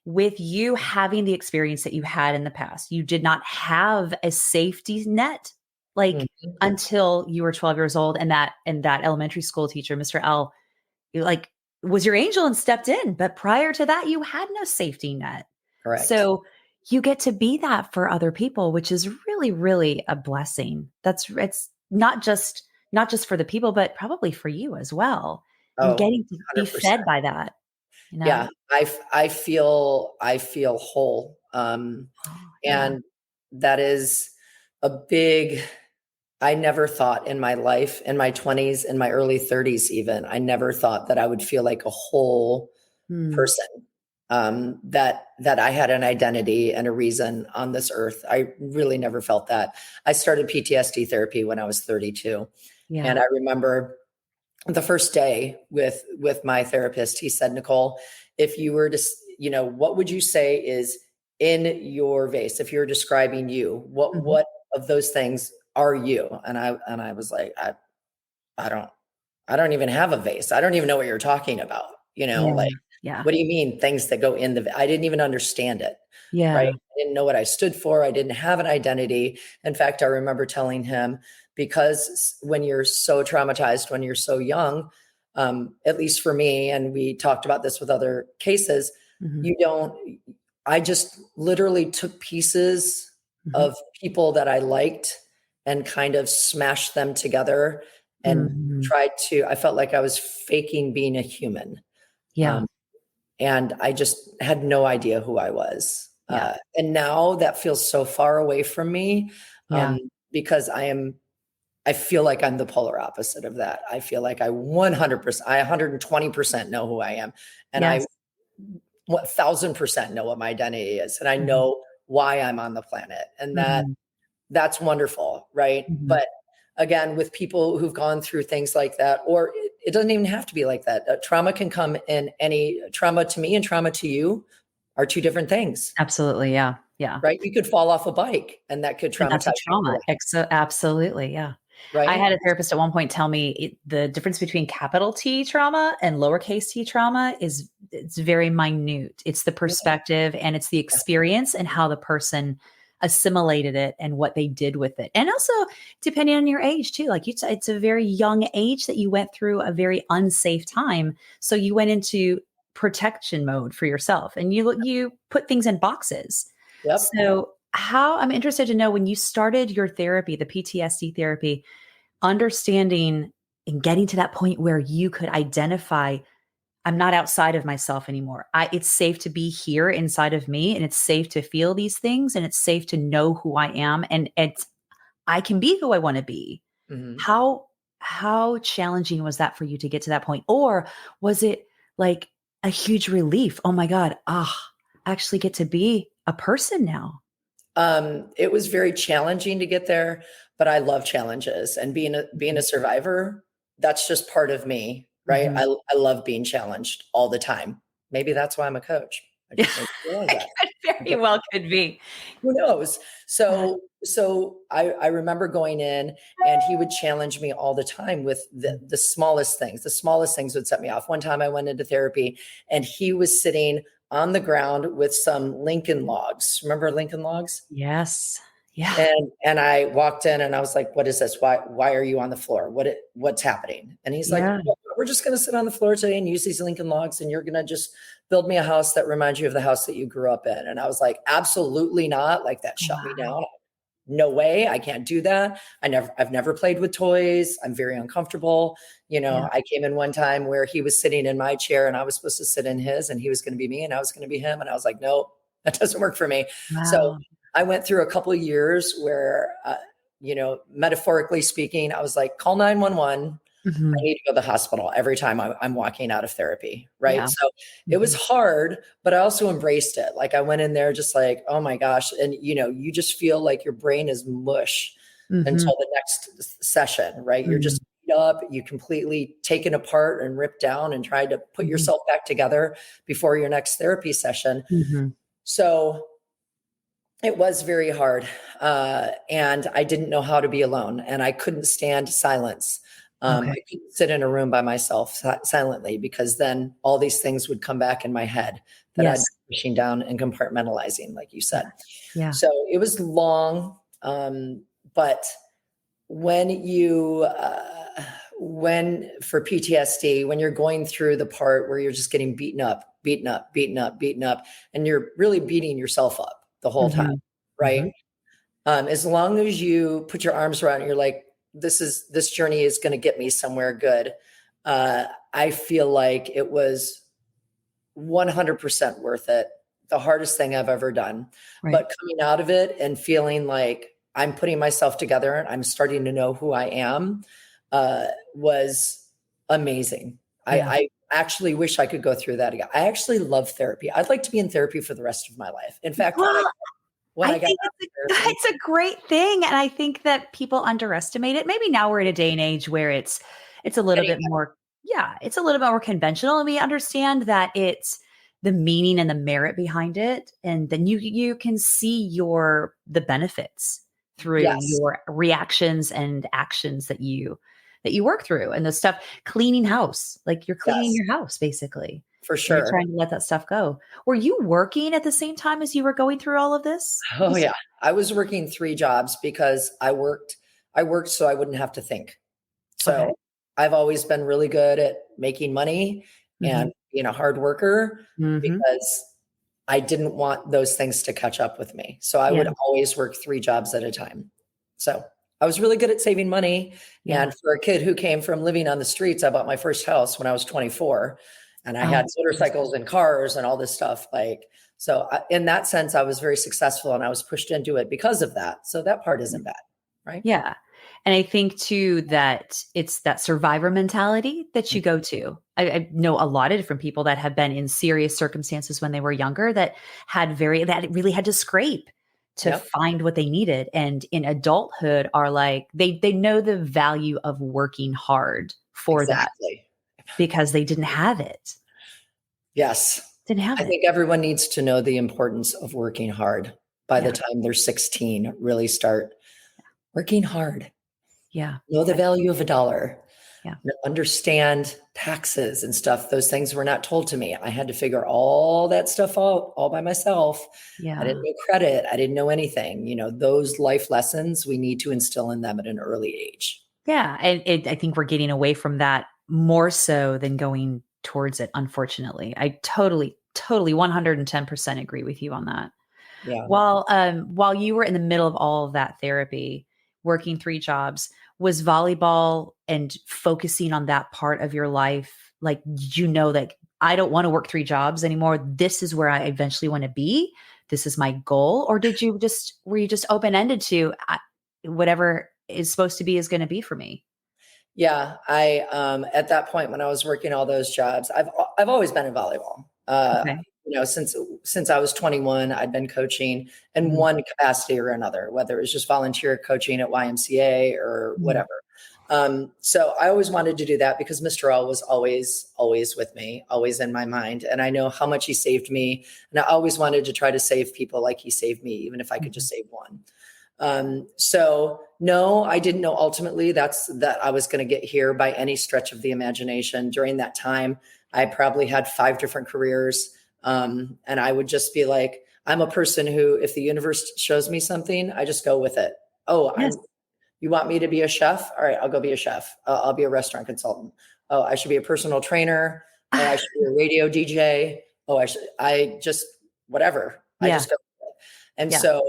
with you having the experience that you had in the past, you did not have a safety net, like, Mhm. until you were 12 years old, and that elementary school teacher, Mr. L, like, was your angel and stepped in, but prior to that, you had no safety net. Correct. So you get to be that for other people, which is really, really a blessing. It's not just for the people, but probably for you as well. And Oh, getting to be fed 100%. by that, you know? Yeah, I feel whole. Oh, yeah. And that is a big I never thought in my life, in my 20s, in my early 30s even, I never thought that I would feel like a whole Mm, person, that I had an identity and a reason on this earth. I really never felt that. I started PTSD therapy when I was 32, yeah. and I remember the first day with my therapist, he said, Nicole, if you were to, what would you say is in your vase? If you're describing you, what Mhm. what of those things are you? And I was like, I don't I don't even have a vase. I don't even know what you're talking about. Yeah. Like, Yeah. what do you mean things that go in I didn't even understand it. Right. Yeah. I didn't know what I stood for. I didn't have an identity. In fact, I remember telling him, because when you're so traumatized, when you're so young, at least for me, and we talked about this with other cases, Mhm. you don't, I just literally took pieces Mhm. of people that I liked and kind of smashed them together and Mhm. I felt like I was faking being a human. Yeah. Um, and I just had no idea who I was. Yeah. And now that feels so far away from me, Yeah. because I feel like I'm the polar opposite of that. I feel like I 100%, I 120% know who I am. And I Yes. 1000% know what my identity is. And I Mhm. know why I'm on the planet. And Mhm. that's wonderful, right? Mhm. But again, with people who've gone through things like that, or it doesn't even have to be like that. Trauma can come in any trauma to me and trauma to you are two different things, Absolutely. Yeah. Yeah. right? You could fall off a bike and that could And that's a traumatize you for trauma. life, Absolutely, yeah. I right? had a therapist at one point tell me the difference between capital T trauma and lowercase t trauma is it's very minute. It's the Yeah, perspective and it's the yeah, experience and how the person assimilated it and what they did with it. And also depending on your age too. Like it's a very young age that you went through a very unsafe time. So you went into protection mode for yourself and you put things in boxes. yep. So, how I'm interested to know when you started your therapy, the PTSD therapy, understanding and getting to that point where you could identify, I'm not outside of myself anymore. It's safe to be here inside of me, and it's safe to feel these things, and it's safe to know who I am, and I can be who I want to be. Mhm. How how challenging was that for you to get to that point? Or was it like a huge relief? Oh my God, I actually get to be a person now. It was very challenging to get there, but I love challenges, and being a survivor, that's just part of me, right? Mhm. I love being challenged all the time. Maybe that's why I'm a coach. I just didn't realize It that. very well could be. Who knows? Uh, So I remember going in, and he would challenge me all the time with the smallest things. The smallest things would set me off. One time I went into therapy, and he was sitting on the ground with some Lincoln Logs. Remember Lincoln Logs? yes. Yeah. And I walked in, and I was like, "What is this? Why are you on the floor? What's happening?" And he's like, Yeah. "Well, we're just going to sit on the floor today and use these Lincoln Logs, and you're going to just build me a house that reminds you of the house that you grew up in." And I was like, "Absolutely not!" Like, that shut me Wow. down. No way, I can't do that. I've never played with toys. I'm very uncomfortable. Yeah. I came in one time where he was sitting in my chair, and I was supposed to sit in his, and he was going to be me, and I was going to be him. And I was like, "No, that doesn't work for me." So Wow. I went through a couple of years where, metaphorically speaking, I was like, "Call 911. I Mhm. need to go to the hospital every time I'm walking out of therapy." Right. Yeah. So it was Mhm. hard, but I also embraced it. Like, I went in there just like, oh my gosh. And, you just feel like your brain is mush Mhm. until the next session, right? You're Mhm. just beat up, you completely taken apart and ripped down and tried to put Mhm. yourself back together before your next therapy session. Mhm. So it was very hard. And I didn't know how to be alone, and I couldn't stand silence. Okay. I couldn't sit in a room by myself silently, because then all these things would come back in my head that I'd Yes. be pushing down and compartmentalizing, like you Yeah. said. Yeah. So it was long. But when when for PTSD, when you're going through the part where you're just getting beaten up, beaten up, beaten up, beaten up, and you're really beating yourself up the whole time, Mhm. right? Mhm. As long as you put your arms around it, you're like, this journey is going to get me somewhere good. I feel like it was 100% worth it. The hardest thing I've ever done. Right. But coming out of it and feeling like I'm putting myself together and I'm starting to know who I am, was amazing. Yeah. I actually wish I could go through that again. I actually love therapy. I'd like to be in therapy for the rest of my life. In fact, Well, when I I got think out it's of therapy, it's a great thing, and I think that people underestimate it. Maybe now we're in a day and age where it's a little bit anyway, more, yeah, it's a little bit more conventional, and we understand that it's the meaning and the merit behind it, and then you can see the benefits through yes, your reactions and actions that you work through, and the stuff cleaning house, like you're cleaning yes, your house basically, for and you're sure. trying to let that stuff go. Were you working at the same time as you were going through all of this? Oh yeah. I was working 3 jobs because I worked so I wouldn't have to think. Okay. So I've always been really good at making money Mhm. and being a hard worker, Mhm. because I didn't want those things to catch up with me. So I Yeah. would always work 3 jobs at a time. So I was really good at saving money. Yeah. And for a kid who came from living on the streets, I bought my first house when I was 24, and I Oh, had that's motorcycles and cars and all this stuff. In that sense, I was very successful, and I was pushed into it because of that. So that part isn't bad. Right. yeah. And I think too that it's that survivor mentality that you go to. I know a lot of different people that have been in serious circumstances when they were younger that really had to scrape to Yep. find what they needed. And in adulthood are like they know the value of working hard for that Exactly. because they didn't have it. Yes. Didn't have I it. think everyone needs to know the importance of working hard by the Yeah. time they're 16. Really start working hard. Yeah. Know the Yeah. value of a dollar. Yeah. Understand taxes and stuff. Those things were not told to me. I had to figure all that stuff out all by myself. I Yeah. didn't know credit. I didn't know anything. Those life lessons we need to instill in them at an early age. Yeah, and I think we're getting away from that more so than going towards it, unfortunately. I totally, totally 110% agree with you on that. Yeah. While you were in the middle of all of that therapy, working 3 jobs, was volleyball and focusing on that part of your life, like, did you know that I don't want to work 3 jobs anymore? This is where I eventually want to be. This is my goal. Or were you just open-ended to whatever is supposed to be is going to be for me? Yeah, at that point when I was working all those jobs, I've always been in volleyball. Okay. Since I was 21, I'd been coaching in Mhm. one capacity or another, whether it was just volunteer coaching at YMCA or Mhm. whatever. So I always wanted to do that because Mr. L was always with me, always in my mind. And I know how much he saved me. And I always wanted to try to save people like he saved me, even if I could Mhm. just save one. So no, I didn't know ultimately that I was going to get here by any stretch of the imagination. During that time, I probably had 5 different careers. And I would just be like, I'm a person who, if the universe shows me something, I just go with it. Oh, Yes. you want me to be a chef? All right, I'll go be a chef. I'll be a restaurant consultant. Oh, I should be a personal trainer. Oh, I should be a radio DJ. Oh, I just, whatever. I Yeah. just go. And Yeah. so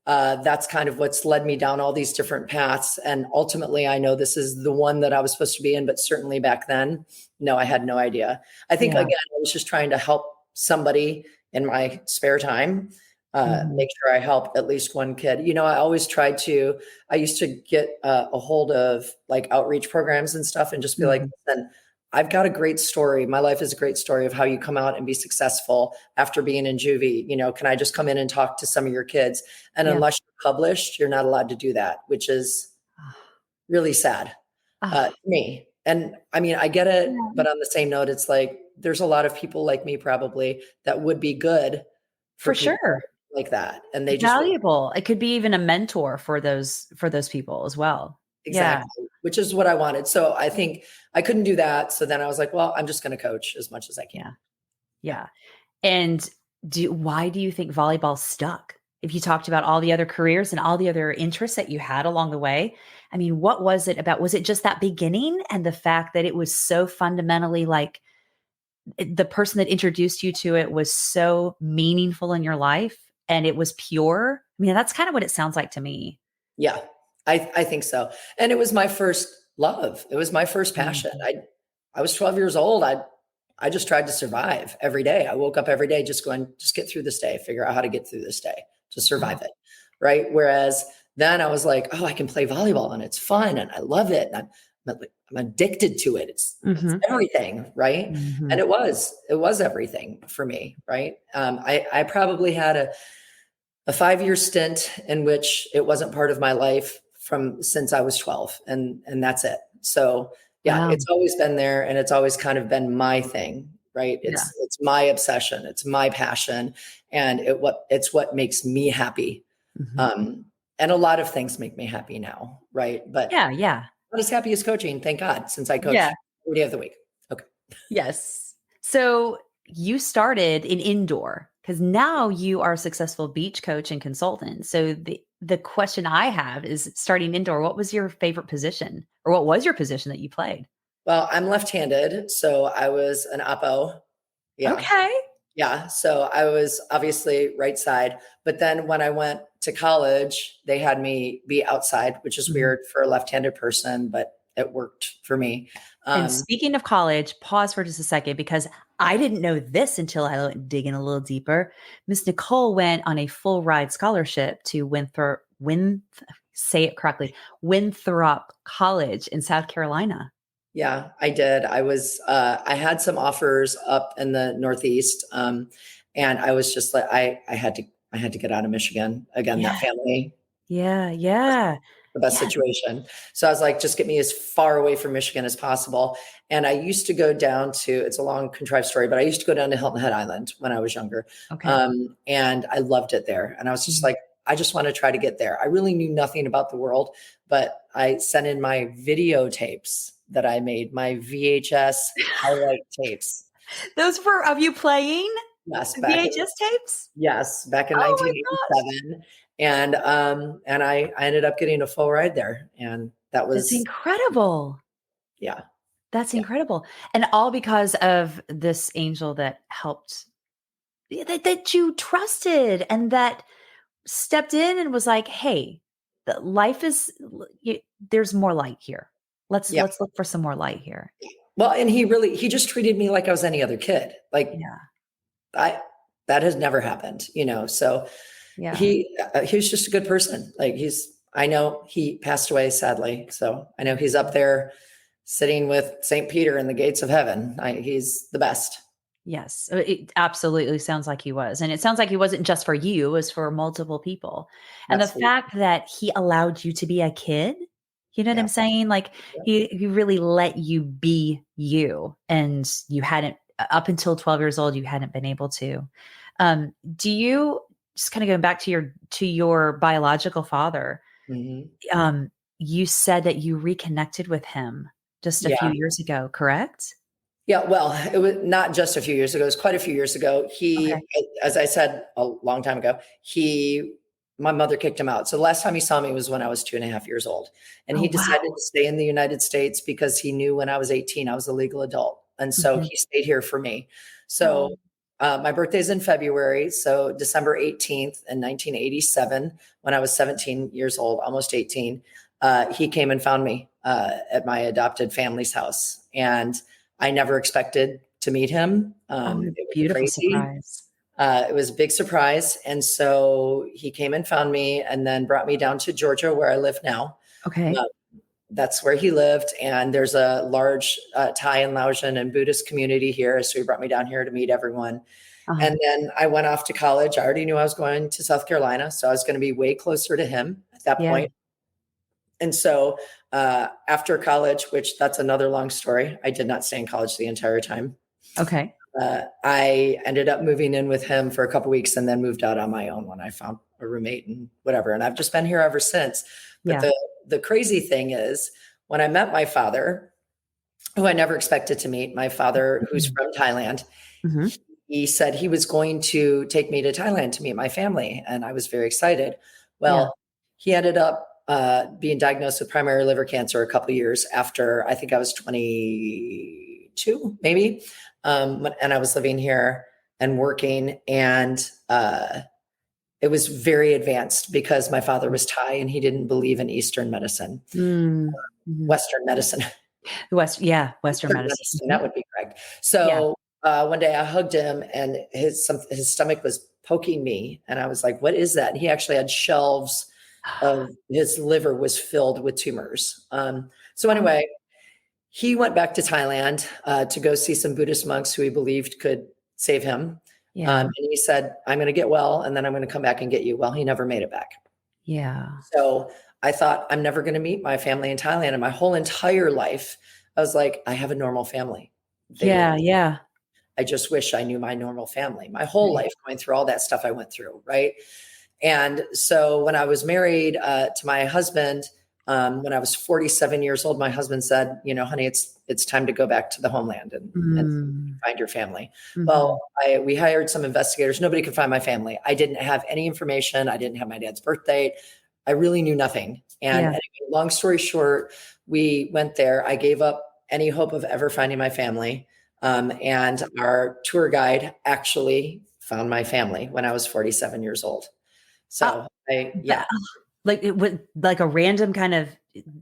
that's kind of what's led me down all these different paths. And ultimately, I know this is the one that I was supposed to be in, but certainly back then, no, I had no idea. I think, Yeah. again, I was just trying to help somebody in my spare time, Mhm. make sure I helped at least one kid. I always tried to, I used to get a hold of like outreach programs and stuff and just be like, Mhm. listen, I've got a great story. My life is a great story of how you come out and be successful after being in juvie. Can I just come in and talk to some of your kids? And Yeah. unless you're published, you're not allowed to do that, which is really sad Ah, to me. And I mean, I get it, yeah. but on the same note, it's like there's a lot of people like me probably that would be good for For people sure. like that. And they just wouldn't. Valuable. It could be even a mentor for those people as well. Yeah. Exactly, which is what I wanted. So I think I couldn't do that. So then I was like, well, I'm just going to coach as much as I Yeah. can. Yeah. Yeah. And why do you think volleyball stuck? If you talked about all the other careers and all the other interests that you had along the way, I mean, what was it about? Was it just that beginning and the fact that it was so fundamentally like the person that introduced you to it was so meaningful in your life and it was pure? I mean, that's kind of what it sounds like to me. Yeah, I think so. And it was my first love. It was my first passion. Mhm. I was 12 years old. I just tried to survive every day. I woke up every day just going, just get through this day, figure out how to get through this day, just Oh, survive it. Right. Whereas then I was like, oh, I can play volleyball and it's fun and I love it. And I'm addicted to it. It's mhm, everything. Right. And mhm. it was everything for me. Right. I probably had a 5-year stint in which it wasn't part of my life from since I was 12 and that's it. So yeah, Wow. it's always been there and it's always kind of been my thing, right? Yeah. It's my obsession, it's my passion and it's what makes me happy. Mhm. Um and a lot of things make me happy now, right? But Yeah, yeah. not as happy as coaching, thank God, since I Yeah. coach every day of the week. Okay. Yes. So you started in indoor because now you are a successful beach coach and consultant. So the question I have is starting indoor, what was your favorite position or what was your position that you played? Well, I'm left-handed, so I was an oppo. Yeah. Okay. Yeah, so I was obviously right side, but then when I went to college, they had me be outside, which is Mhm. weird for a left-handed person, but it worked for me. And Um, speaking of college, pause for just a second because I didn't know this until I went digging a little deeper. Miss Nicole went on a full ride scholarship to say it correctly, Winthrop College in South Carolina. yeah, I did. I had some offers up in the Northeast, and I was just like, I had to get out of Michigan again. Yeah. That family Yeah, yeah. the best Yeah. situation. So I was like, just get me as far away from Michigan as possible. And I used to go down to, it's a long contrived story, but I used to go down to Hilton Head Island when I was younger. Okay. And I loved it there. And I was just Mhm. like, I just want to try to get there. I really knew nothing about the world, but I sent in my videotapes that I made, my VHS highlight tapes. Those were of you playing Yes, the VHS tapes? back in Oh my gosh. 1987. And I ended up getting a full ride there. And that That's was, incredible. yeah. That's Yeah. incredible. And all because of this angel that helped that you trusted and that stepped in and was like, "Hey, the life is there's more light here. Yeah. Let's look for some more light here." Well, and he just treated me like I was any other kid. Like Yeah. I, that has never happened, So Yeah. he was just a good person. Like I know he passed away sadly. So I know he's up there sitting with St. Peter in the gates of heaven. He's the best. Yes, it absolutely sounds like he was. And it sounds like he wasn't just for you, it was for multiple people. And the Absolutely. fact that he allowed you to be a kid, you know what Yeah. I'm saying? Like Yeah. he really let you be you, and you hadn't up until 12 years old, you hadn't been able to. Do you just kind of going back to your biological father, Mhm. um, you said that you reconnected with him just a few Yeah. years ago, correct? Yeah, well, it was not just a few years ago. It was quite a few years ago. Okay. As I said a long time ago, my mother kicked him out. So the last time he saw me was when I was 2.5 years old. And Oh, he wow. decided to stay in the United States because he knew when I was 18, I was a legal adult. And so Mhm. he stayed here for me. Oh, So my birthday's in February. So December 18th in 1987, when I was 17 years old, almost 18, he came and found me at my adopted family's house. And I never expected to meet him. oh, It was beautiful crazy. surprise. It was a big surprise. And so he came and found me and then brought me down to Georgia, where I live now. Uh, Okay. that's where he lived. And there's a large Thai and Laotian and Buddhist community here. So he brought me down here to meet everyone. Uh-huh. And then I went off to college. I already knew I was going to South Carolina. So I was going to be way closer to him at that Yeah. point. And so after college, which that's another long story, I did not stay in college the entire time. Okay. I ended up moving in with him for a couple of weeks and then moved out on my own when I found a roommate and whatever. And I've just been here ever since. But Yeah. the crazy thing is when I met my father, who I never expected to meet, my father, who's from Thailand, Hmm. he said he was going to take me to Thailand to meet my family. And I was very excited. Yeah. Well, he ended up being diagnosed with primary liver cancer a couple of years after I think I was 22, maybe. And I was living here and working. And it was very advanced because my father was Thai and he didn't believe in Eastern medicine, Mm-hmm. Western medicine. Western Western medicine. medicine, Mhm. that would be correct. Yeah. So one day I hugged him and his stomach was poking me. And I was like, what is that? And he actually had shelves of his liver was filled with tumors. So Oh, anyway, he went back to Thailand to go see some Buddhist monks who he believed could save him. yeah. And he said, I'm going to get well and then I'm going to come back and get you. Well, he never made it back. Yeah. So I thought, I'm never going to meet my family in Thailand. And my whole entire life, I was like, I have a normal family. Yeah. Yeah. I just wish I knew my normal family. My whole Right. life going through all that stuff I went through, right? And so when I was married to my husband, when I was 47 years old, my husband said, honey, it's time to go back to the homeland and Mm. find your family. Hmm. Well, we hired some investigators. Nobody could find my family. I didn't have any information. I didn't have my dad's birth date. I really knew nothing. And Yeah. anyway, long story short, we went there. I gave up any hope of ever finding my family. And our tour guide actually found my family when I was 47 years old. Uh, So but, like it would like a random kind of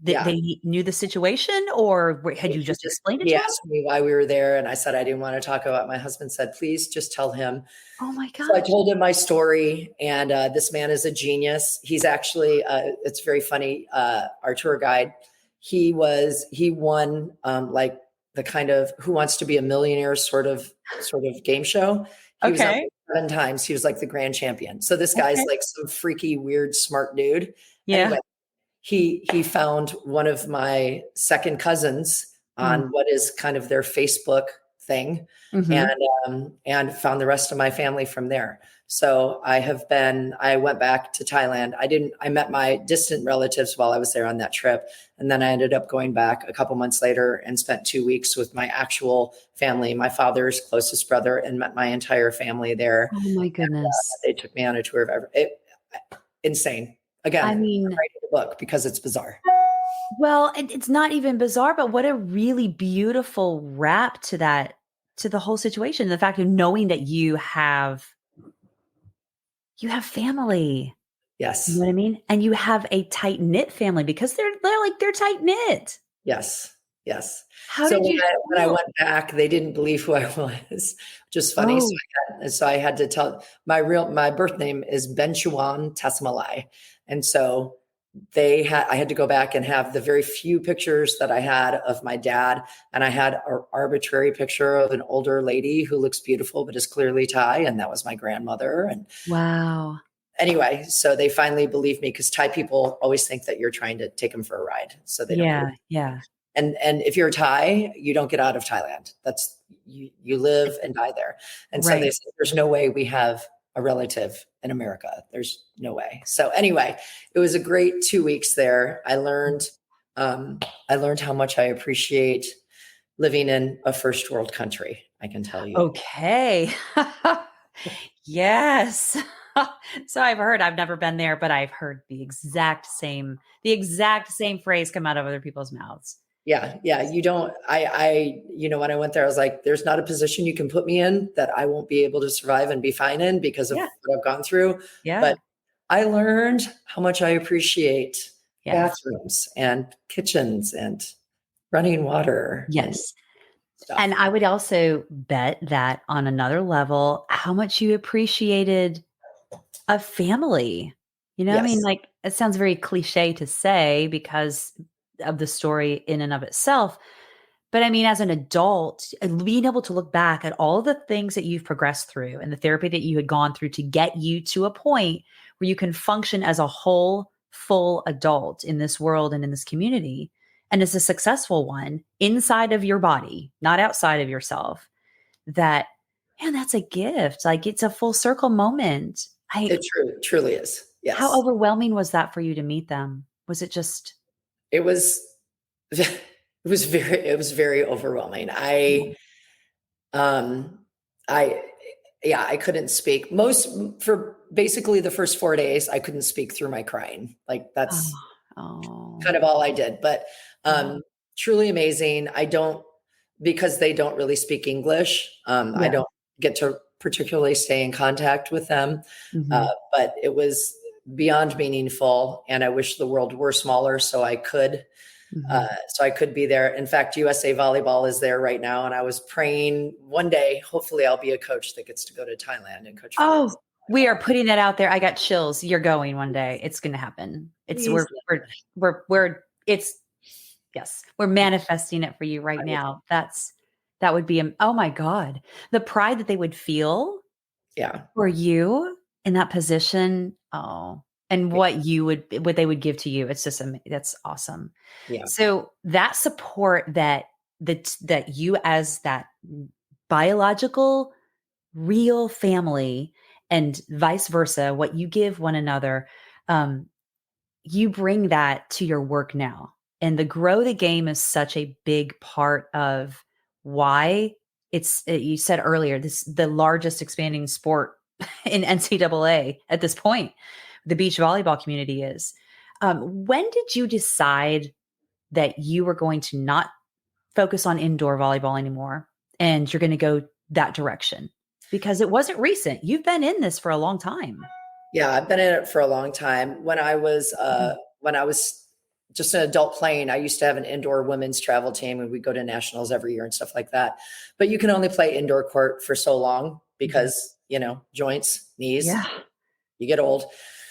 yeah. they knew the situation, or had you just explained it He to him? asked me why we were there. And I said, I didn't want to talk about it. My husband said, please just tell him. Oh my So I gosh. told him my story, and this man is a genius. He's actually, it's very funny. Our tour guide, he won like the kind of Who Wants to Be a Millionaire sort of game show. He was on Okay. 7 times. He was like the grand champion. So this guy's Okay. like some freaky, weird, smart dude. Yeah. Anyway, he found one of my second cousins Mm. on what is kind of their Facebook thing, and Mhm. and found the rest of my family from there. So I went back to Thailand. I met my distant relatives while I was there on that trip. And then I ended up going back a couple months later and spent 2 weeks with my actual family, my father's closest brother, and met my entire family there. Oh my goodness. They took me on a tour of insane. Again, I I'm mean, writing a book because it's bizarre. well, it's not even bizarre, but what a really beautiful wrap to the whole situation. The fact of knowing that you have family. You know Yes. what I mean? And you have a tight knit family because they're tight knit. Yes. Yes. How So did you when I feel? went back, they didn't believe who I was, which is funny. Oh, So I had to tell my birth name is Benchuan Tasmalai. And so I had to go back and have the very few pictures that I had of my dad. And I had an arbitrary picture of an older lady who looks beautiful, but is clearly Thai. And that was my grandmother. And Wow. anyway, so they finally believed me, because Thai people always think that you're trying to take them for a ride. So they don't Yeah. believe. Yeah. And if you're Thai, you don't get out of Thailand. That's you live and die there. And so they Right. said, there's no way we have a relative in America. There's no way. So anyway, it was a great 2 weeks there. I learned how much I appreciate living in a first world country. I can tell you. Okay. Yes. So I've never been there, but I've heard the exact same phrase come out of other people's mouths. Yeah. Yeah. You don't, when I went there, I was like, there's not a position you can put me in that I won't be able to survive and be fine in because of Yeah. what I've gone through. Yeah. But I learned how much I appreciate Yes. bathrooms and kitchens and running water and Yes. stuff. And I would also bet that on another level, how much you appreciated a family. I mean, Yes. like, it sounds very cliche to say because of the story in and of itself. But I mean, as an adult, being able to look back at all the things that you've progressed through and the therapy that you had gone through to get you to a point where you can function as a whole, full adult in this world and in this community, and as a successful one inside of your body, not outside of yourself, that, man, that's a gift. Like, it's a full circle moment. It truly is. How Yes. overwhelming was that for you to meet them? Was it just, It was, it was very overwhelming. Um, I, yeah, I couldn't speak for basically the first 4 days. I couldn't speak through my crying. Like, oh, that's oh, kind of all I did, but, yeah, truly amazing. Because they don't really speak English. I yeah. don't get to particularly stay in contact with them. Mhm, But it was beyond meaningful. And I wish the world were smaller mhm. so I could be there. In fact, USA Volleyball is there right now. And I was praying one day, hopefully I'll be a coach that gets to go to Thailand and coach for Oh, USA we are Volleyball. putting that out there. I got chills. You're going one day. It's gonna happen. It's Please. it's yes, we're manifesting it for you right now. That would be, oh my God. The pride that they would feel Yeah. for you in that position. Oh, and what they would give to you. It's just, that's awesome. Yeah. So that support that you, as that biological real family, and vice versa, what you give one another, um, you bring that to your work now. And the grow the game is such a big part of why you said earlier, this the largest expanding sport in NCAA at this point. The beach volleyball community is. When did you decide that you were going to not focus on indoor volleyball anymore and you're going to go that direction? Because it wasn't recent. You've been in this for a long time. Yeah, I've been in it for a long time. Mhm. When I was just an adult playing, I used to have an indoor women's travel team, and we go to nationals every year and stuff like that. But you can only play indoor court for so long Mhm. because, joints, knees, Yeah. you get old.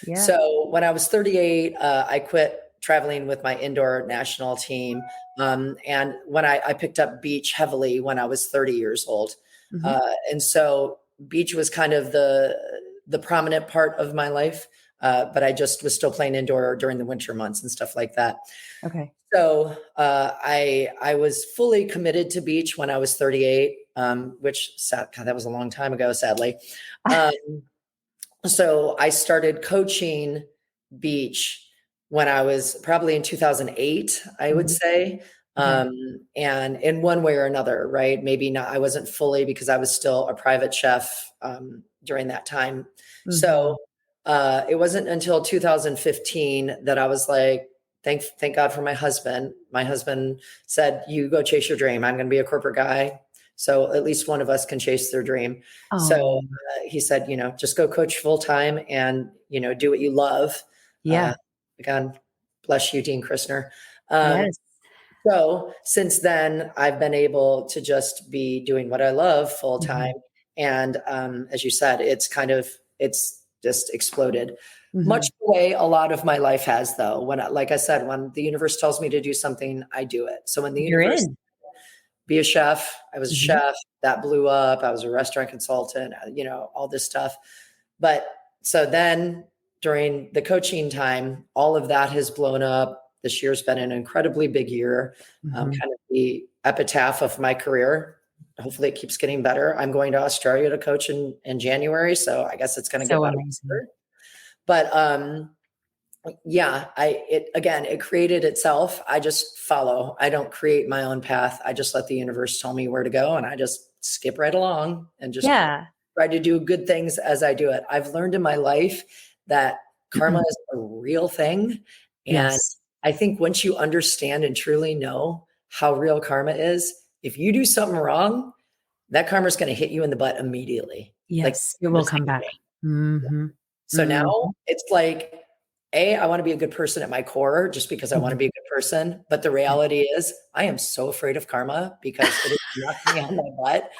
Yeah. So when I was 38, I quit traveling with my indoor national team. And when I picked up beach heavily when I was 30 years old. Mhm. And so beach was kind of the prominent part of my life. But I just was still playing indoor during the winter months and stuff like that. Okay. So I was fully committed to beach when I was 38, God, that was a long time ago, sadly. Um, so I started coaching beach when I was probably in 2008, I would Mhm. say. Okay. Um, and in one way or another, right? Maybe not, I wasn't fully because I was still a private chef during that time. So Mhm. it wasn't until 2015 that I was like, thank God for my husband. My husband said, "You go chase your dream. I'm going to be a corporate guy. So at least one of us can chase their dream." So Oh, he said, just go coach full time and, do what you love. yeah. Uh, God bless you, Dean Christner. Um, Yes. so since then, I've been able to just be doing what I love full time. Mhm. And as you said, it's just exploded. Mhm. Much the way a lot of my life has, though. Like I said, when the universe tells me to do something, I do it. So when the You're universe, in. be a chef, I was a Mhm. chef that blew up. I was a restaurant consultant, all this stuff. But so then during the coaching time, all of that has blown up. This year's been an incredibly big year, Mhm. kind of the epitaph of my career. Hopefully it keeps getting better. I'm going to Australia to coach in January. So I guess it's going to get So better. amazing. But yeah, it created itself. I just follow. I don't create my own path. I just let the universe tell me where to go, and I just skip right along and just Yeah. try to do good things as I do it. I've learned in my life that karma is a real thing. And Yes. I think once you understand and truly know how real karma is, if you do something wrong, that karma is going to hit you in the butt immediately. Like Yes. It the will come second back. day. Mhm. So now Mhm. it's like, I want to be a good person at my core just because I want to Mhm. be a good person. But the Yeah. reality is, I am so afraid of karma because it has knocked me on my butt.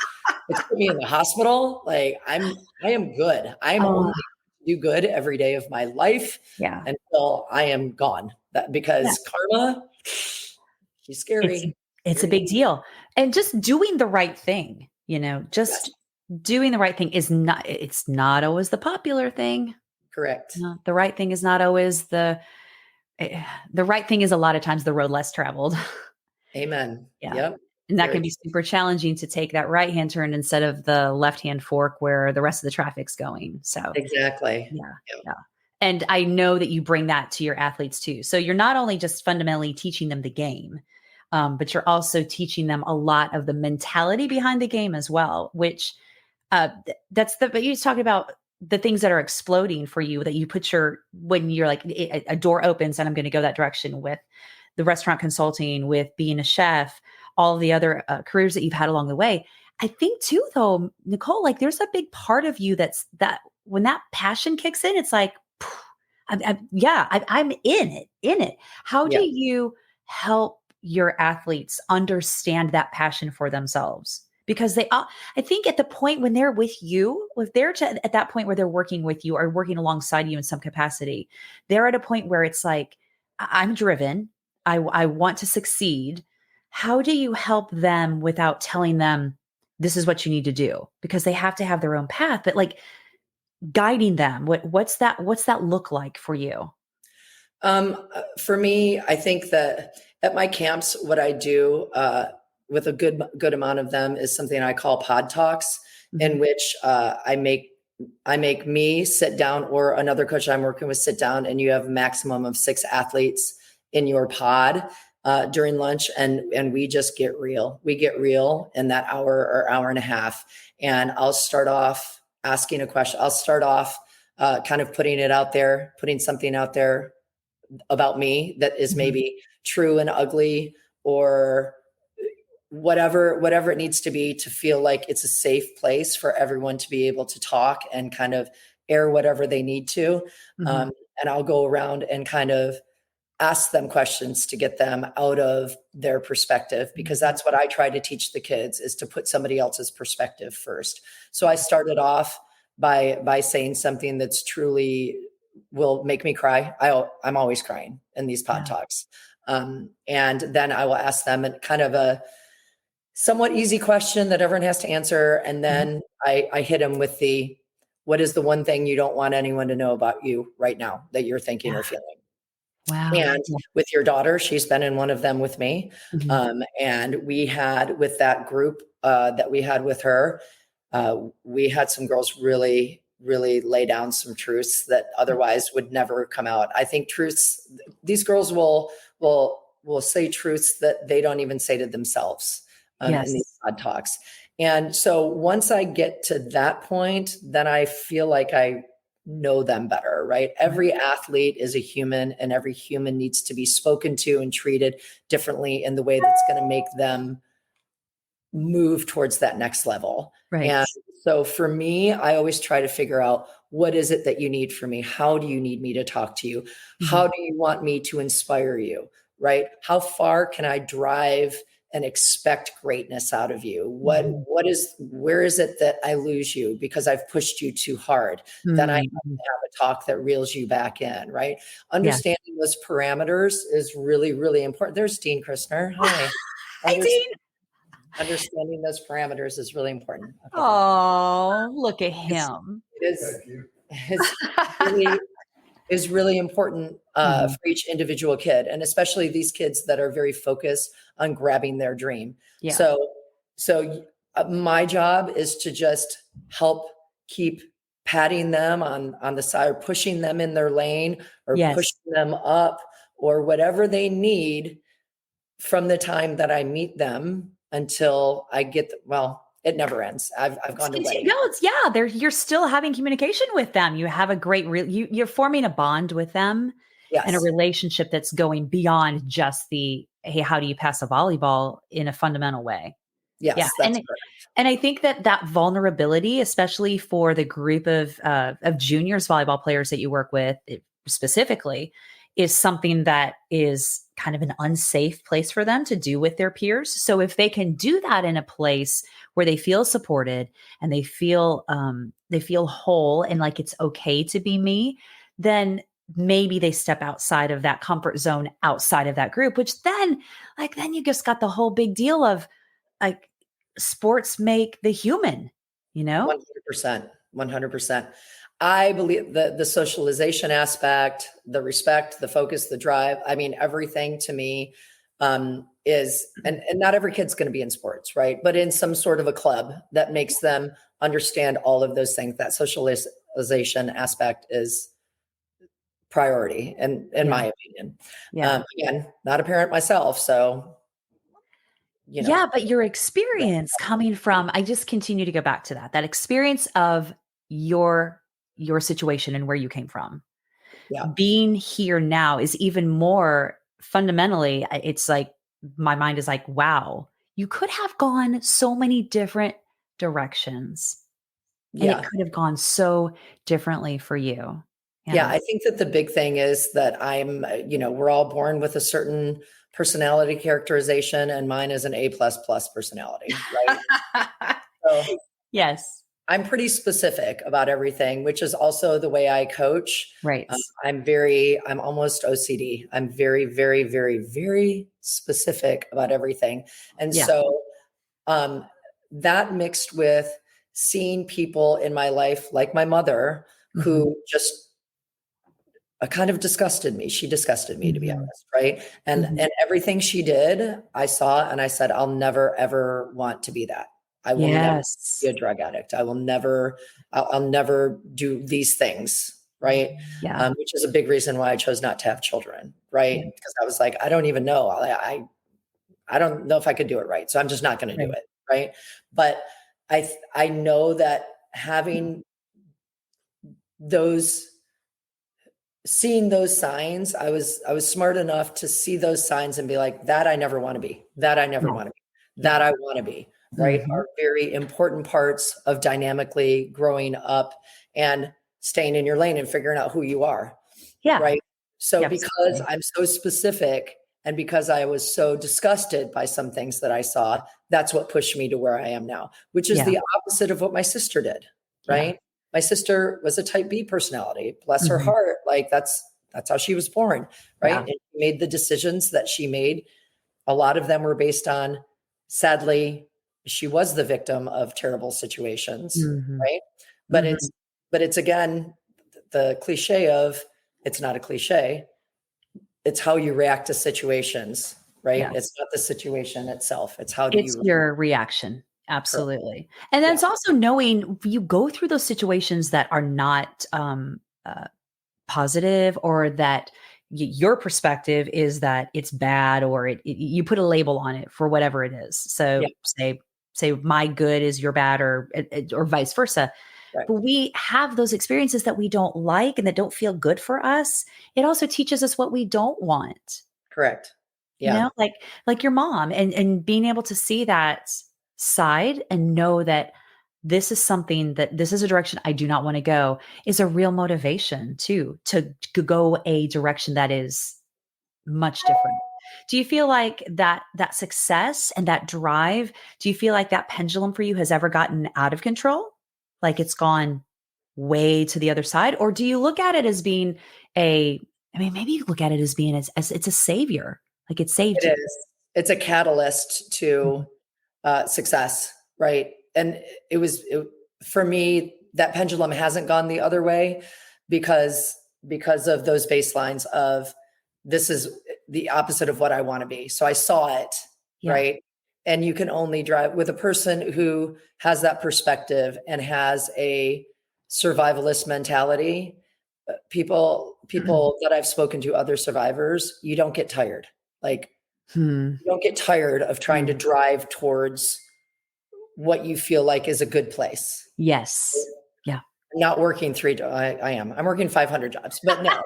It's put me in the hospital. Like I am good. I'm Oh, only do good every day of my life yeah. until I am gone. That Yeah. because karma, she's It's scary. it's a Scary. big deal. And just doing the right thing, Yes, just doing the right thing is not it's not always the popular thing. correct. No, the right thing is not always the right thing is a lot of times the road less traveled. Amen. Yeah. Yep. And that Very can be super challenging to take that right-hand turn instead of the left-hand fork where the rest of the traffic's going. So, exactly. yeah, Yep. yeah. And I know that you bring that to your athletes too. So you're not only just fundamentally teaching them the game, but you're also teaching them a lot of the mentality behind the game as well, which but you talk about the things that are exploding for you that you put when you're like a door opens and I'm going to go that direction with the restaurant consulting, with being a chef, all the other careers that you've had along the way. I think too, though, Nicole, like there's a big part of you that when that passion kicks in, it's like, I'm in it. How do Yeah. you help your athletes understand that passion for themselves? Because I think at the point when they're with you, if they're at that point where they're working with you or working alongside you in some capacity, they're at a point where it's like, I'm driven. I want to succeed. How do you help them without telling them this is what you need to do? Because they have to have their own path, but like guiding them, what's that look like for you? For me, I think that at my camps, what I do with a good amount of them is something I call pod talks, Mhm. in which I make me sit down or another coach I'm working with sit down, and you have a maximum of 6 athletes in your pod during lunch, and we just get real. We get real in that hour or hour and a half, and I'll start off asking a question. I'll start off kind of putting it out there, putting something out there about me that is Mhm. maybe true and ugly, or whatever it needs to be to feel like it's a safe place for everyone to be able to talk and kind of air whatever they need to. Mhm. um, and I'll go around and kind of ask them questions to get them out of their perspective, because Mhm. that's what I try to teach the kids, is to put somebody else's perspective first. So I started off by saying something that's truly will make me cry. I'm always crying in these pod Yeah. talks. And then I will ask them kind of a somewhat easy question that everyone has to answer. And Mhm. then I hit them with what is the one thing you don't want anyone to know about you right now that you're thinking Yeah. or feeling? Wow. And Yeah. with your daughter, she's been in one of them with me. Mhm. And we had with that group that we had with her, we had some girls really, really lay down some truths that otherwise would never come out. I think truths, these girls will say truths that they don't even say to themselves in these Yes. pod talks. And so once I get to that point, then I feel like I know them better, right? Right. Every athlete is a human, and every human needs to be spoken to and treated differently in the way that's going to make them move towards that next level. Right. And so for me, I always try to figure out, what is it that you need from me? How do you need me to talk to you? How Mhm. do you want me to inspire you? Right? How far can I drive and expect greatness out of you. Mhm. Where is it that I lose you because I've pushed you too hard? Then I have Mhm. to have a talk that reels you back in, right? Yes. Understanding those parameters is really, really important. There's Dean Christner. Hi. Hi, Dean. Understanding those parameters is really important. Okay, thank you. Oh, look at It's, him. it is, it's really is really important Mhm. for each individual kid, and especially these kids that are very focused on grabbing their dream. Yeah. So my job is to just help keep patting them on the side, or pushing them in their lane, or Yes. pushing them up, or whatever they need from the time that I meet them until I get well, it never ends. I've gone to weddings. No, it's yeah, you're still having communication with them. You have a great you're forming a bond with them and a Yes, relationship that's going beyond just the hey, how do you pass a volleyball in a fundamental way. Yeah, yes, that's correct. and I think that that vulnerability, especially for the group of juniors volleyball players that you work with specifically, is something that is kind of an unsafe place for them to do with their peers. So if they can do that in a place where they feel supported and they feel whole and like it's okay to be me, then maybe they step outside of that comfort zone outside of that group, which then you just got the whole big deal of like sports make the human, you know? 100%. 100%. I believe the socialization aspect, the respect, the focus, the drive. I mean, everything to me is, and not every kid's going to be in sports, right? But in some sort of a club that makes them understand all of those things, that socialization aspect is priority, and in Yeah. my opinion. Yeah. Again, not a parent myself, so you know, Yeah, but your experience coming from I just continue to go back to that experience of your your situation and where you came from. yeah, Being here now is even more fundamentally, it's like my mind is like, wow, you could have gone so many different directions and it yeah. could have gone so differently for you. Yeah, Yeah. I think that the big thing is that we're all born with a certain personality characterization, and mine is an A++ personality, right? So Yes. I'm pretty specific about everything, which is also the way I coach. Right. I'm almost OCD. I'm very, very, very, very specific about everything. And Yeah. so um, that mixed with seeing people in my life, like my mother, Mhm. who just kind of disgusted me. She disgusted me, to be Mhm. honest, right? And Mhm. and everything she did, I saw and I said, I'll never ever want to be that. I will never be Yes. a drug addict. I'll never do these things, right? Yeah. Which is a big reason why I chose not to have children, right? Yeah. Because I was like, I don't even know. I don't know if I could do it right, so I'm just not going to do Right. it, right? But I know that having those seeing those signs, I was smart enough to see those signs and be like, that I never want to be, that I never Yeah. want to be, Yeah. that I want to be, right? Mhm. Are very important parts of dynamically growing up and staying in your lane and figuring out who you are, Yeah. right? So Yeah, because absolutely. I'm so specific and because I was so disgusted by some things that I saw, that's what pushed me to where I am now, which is Yeah. the opposite of what my sister did, Yeah. right? My sister was a type B personality, bless her Mhm. heart. Like that's how she was born, right? Yeah. And she made the decisions that she made. A lot of them were based on, sadly, she was the victim of terrible situations, Mhm. right? But it's Mhm. but it's again the cliche of, it's not a cliche. It's how you react to situations, right? It's Yes. not the situation itself. It's how do It's you your reaction. correct. Absolutely. And then Yeah. it's also knowing you go through those situations that are not, positive or that your perspective is that it's bad or you put a label on it for whatever it is. Yeah. So say my good is your bad or vice versa. Right. But we have those experiences that we don't like and that don't feel good for us. It also teaches us what we don't want. Correct. You Yeah. know, like your mom and being able to see that side and know that this is a direction I do not want to go is a real motivation too to go a direction that is much different. Do you feel like that success and that drive, do you feel like that pendulum for you has ever gotten out of control? Like it's gone way to the other side? Or do you look at it as being maybe you look at it as being as it's a savior, like it saved It you. is. It's a catalyst Mhm. to success, right? And for me, that pendulum hasn't gone the other way because of those baselines of this is the opposite of what I want to be. So I saw it, Yeah. right? And you can only drive with a person who has that perspective and has a survivalist mentality. People that I've spoken to, other survivors, you don't get tired. Like Hmm. you don't get tired of trying to Hmm. drive towards what you feel like is a good place. Yes. Yeah. Not working I am. I'm working 500 jobs, but no.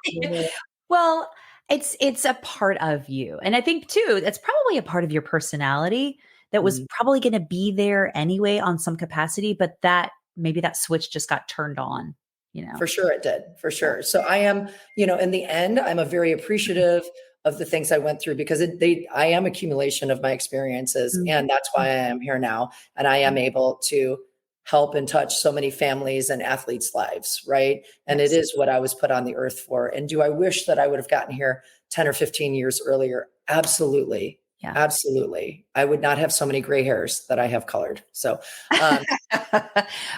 Well, it's a part of you. And I think too, that's probably a part of your personality that was Mhm. probably going to be there anyway on some capacity, but that maybe that switch just got turned on, you know. For sure it did. For Yeah. sure. So I am, in the end, I'm a very appreciative of the things I went through because I am accumulation of my experiences. Mhm. And that's why I am here now. And I am able to help and touch so many families and athletes' lives. Right. And it Yes. is what I was put on the earth for. And do I wish that I would have gotten here 10 or 15 years earlier? Absolutely. Yeah. Absolutely. I would not have so many gray hairs that I have colored. So, um,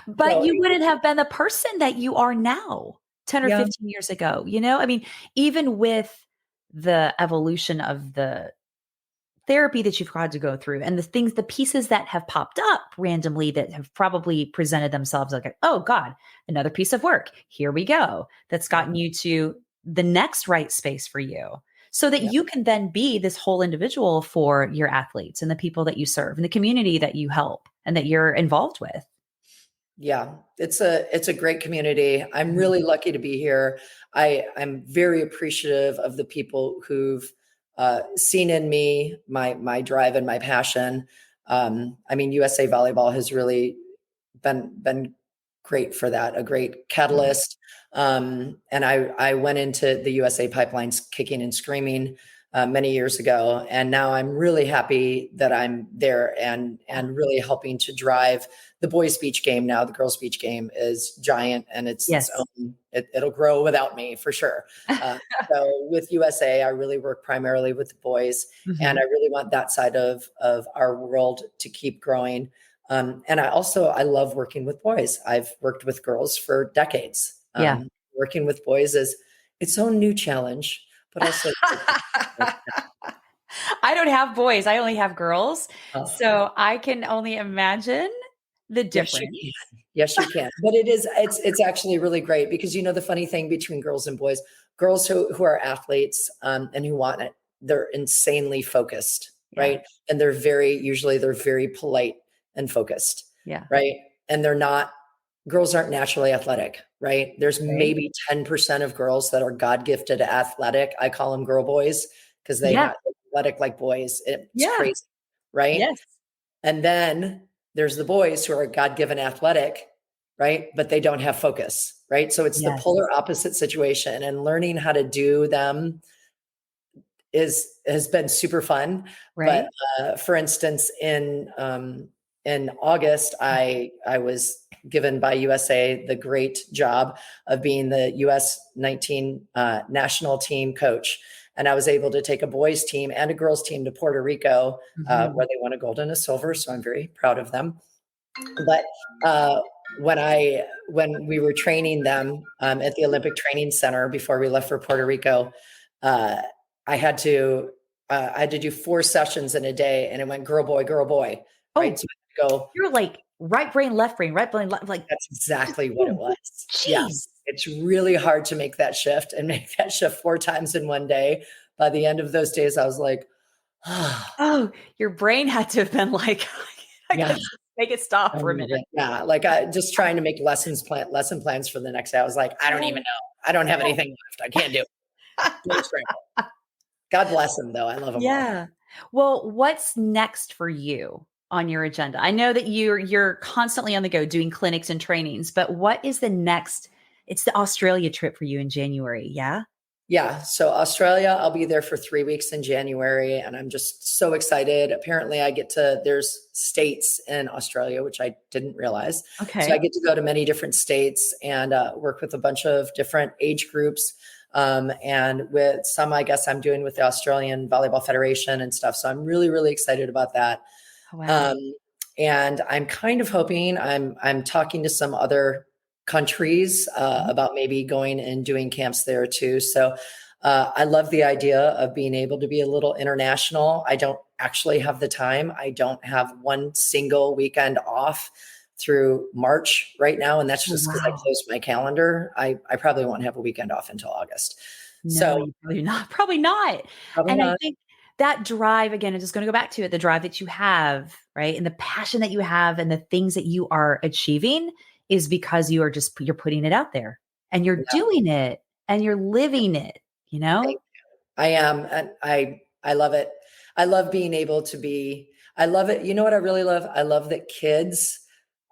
But so you wouldn't have been the person that you are now 10 or yeah, 15 years ago, you know? I mean, even with the evolution of the therapy that you've had to go through and the pieces that have popped up randomly that have probably presented themselves like, oh God, another piece of work. Here we go. That's yeah, gotten you to the next right space for you so that yeah. you can then be this whole individual for your athletes and the people that you serve and the community that you help and that you're involved with. Yeah, it's a great community. I'm Mhm. really lucky to be here. I'm very appreciative of the people who've seen in me my drive and my passion. I mean, USA Volleyball has really been great for that, a great Yeah. catalyst. And I went into the USA pipelines kicking and screaming many years ago, and now I'm really happy that I'm there Yeah. and really helping to drive the boys' beach game. Now the girls' beach game is giant, and it's its Yes. own. It'll grow without me for sure. Uh, so with USA, I really work primarily with the boys, and Mhm. I really want that side of our world to keep growing. And I love working with boys. I've worked with girls for decades. Yeah. Working with boys is its own new challenge, but also I don't have boys. I only have girls. uh, So I can only imagine the yes, you difference. can. Yes, you can. But it's actually really great because the funny thing between girls and boys, girls who are athletes and who want it, they're insanely focused, Yeah. right? And usually they're very polite and focused, Yeah. right? And girls aren't naturally athletic, right? There's Right. maybe 10% of girls that are God gifted athletic. I call them girl boys because they Yeah. have athletic like boys. It's Yeah. crazy, right? Yes. And then there's the boys who are God given athletic, right? But they don't have focus, right? So it's the Yes. polar opposite situation, and learning how to do them has been super fun. But Right. for instance, in August, I was given by USA the great job of being the US 19 national team coach. And I was able to take a boys team and a girls team to Puerto Rico, Mhm. where they won a gold and a silver. So I'm very proud of them. But uh, when we were training them at the Olympic Training Center before we left for Puerto Rico, uh, I had to do 4 sessions in a day, and it went girl boy, right? Oh, So I had to go. you're like right brain, right brain, left, like That's just exactly what it boom, boom. was. Jeez. Yes, it's really hard to make that shift and make that shift 4 times in one day. By the end of those days, I was like, ah, Oh, your brain had to have been like, I yeah. gotta make it stop I for a need minute. it. Yeah, like I just trying to make lesson plans for the next day. I was like, I don't even know. I don't have anything left. I can't do it. Brain scramble. God bless them though. I love them all. Yeah. Well, what's next for you on your agenda? I know that you're constantly on the go doing clinics and trainings, but what is the next? It's the Australia trip for you in January, yeah? Yeah. So Australia, I'll be there for 3 weeks in January, and I'm just so excited. Apparently there's states in Australia, which I didn't realize. So I Okay. get to go to many different states and work with a bunch of different age groups. And with some, I guess I'm doing with the Australian Volleyball Federation and stuff. So I'm really, really excited about that. Oh, wow. Um, and I'm kind of hoping I'm talking to some other countries Mhm. about maybe going and doing camps there too. So I love the idea of being able to be a little international. I don't actually have the time. I don't have one single weekend off through March right now. And that's Oh, just because I wow. closed my calendar. I probably won't have a weekend off until August. No, So you probably not. Probably not. probably And I not. think that drive, again, I'm just going to go back to it, the drive that you have, right? And the passion that you have and the things that you are achieving is because you're putting it out there and you're Yeah, doing it and you're living it, you know? I am, and I love it. I love being able to be. I love it. You know what I really love? I love that kids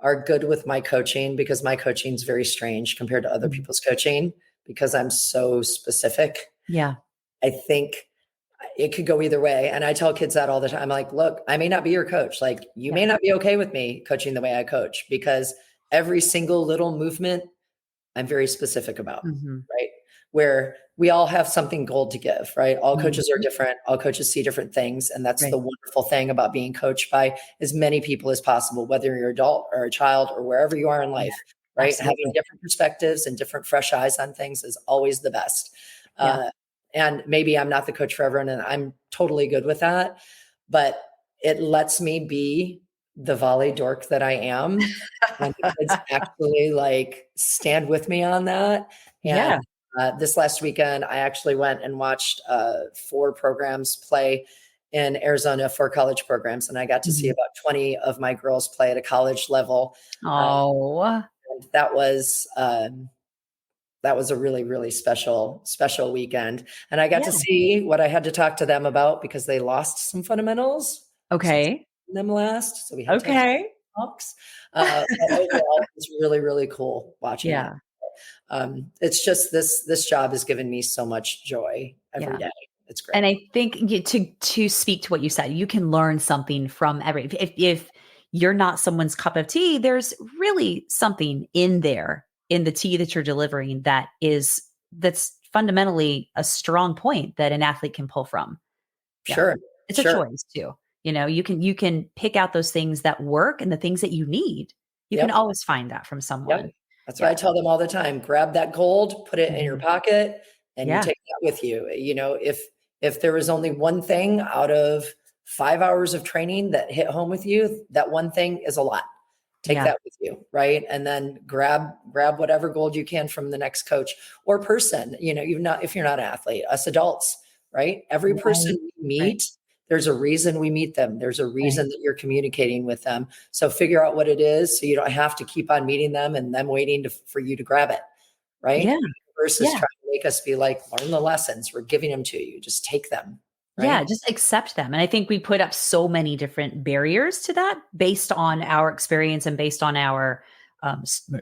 are good with my coaching because my coaching is very strange compared to other Mhm. people's coaching because I'm so specific. Yeah. I think it could go either way, and I tell kids that all the time. I'm like, look, I may not be your coach. Like, you Yeah. may not be okay with me coaching the way I coach because every single little movement I'm very specific about, Mhm. right? Where we all have something gold to give, right? All coaches are Mhm. different. All coaches see different things. And that's the Right. wonderful thing about being coached by as many people as possible, whether you're an adult or a child or wherever you are in Yeah. life, right? Having Absolutely. different perspectives and different fresh eyes on things is always the best. Yeah. Uh, and maybe I'm not the coach for everyone, and I'm totally good with that. But it lets me be the volley dork that I am, and the kids actually like stand with me on that. And Yeah. this last weekend, I actually went and watched 4 programs play in Arizona, 4 college programs, and I got to see Mhm. about 20 of my girls play at a college level. Oh, And that was a really, really special weekend. And I got yeah. to see what I had to talk to them about because they lost some fundamentals since Okay. them last. So we had to have Okay. talks. But overall, it's really, really cool watching it. Yeah. It's just this job has given me so much joy every Yeah. day. It's And great. I think to speak to what you said, you can learn something from every if you're not someone's cup of tea, there's really something in there in the tea that you're delivering that's fundamentally a strong point that an athlete can pull from. Yeah. Sure, It's a sure. choice too. You can pick out those things that work and the things that you need. You can Yep. always find that from Yep. someone. That's what Yeah. I tell them all the time. Grab that gold, put it in your Mhm. pocket, and you Yeah. take that with you. You know, if there was only one thing out of 5 hours of training that hit home with you, that one thing is a lot. Take Yeah. that with you, right? And then grab whatever gold you can from the next coach or person. You know, you're not if you're not an athlete, us adults, right? Every Right. person we Right. meet, there's a reason we meet them. There's a Right. reason that you're communicating with them. So figure out what it is so you don't have to keep on meeting them and them waiting for you to grab it, right? Yeah. The universe is Yeah. trying to make us be like, learn the lessons. We're giving them to you. Just take them, Yeah, right? just accept them. And I think we put up so many different barriers to that based on our experience and based on our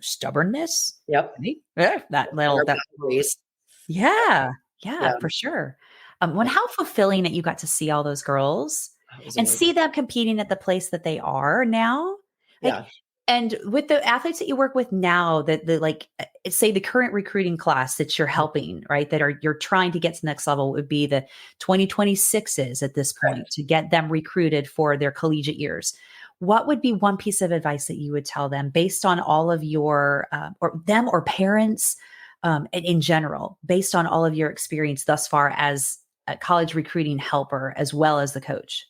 stubbornness. Yep. Maybe. Yeah, And our that little, boundaries. yeah, yeah, Yeah. for sure. When Yeah. how fulfilling that you got to see all those girls That was and amazing. see them competing at the place that they are now. Like, Yeah. and with the athletes that you work with now, that the like, say the current recruiting class that you're helping, right? That are you're trying to get to the next level would be the 2026s at this point Correct. to get them recruited for their collegiate years. What would be one piece of advice that you would tell them based on all of your or them or parents in general, based on all of your experience thus far as a college recruiting helper as well as the coach?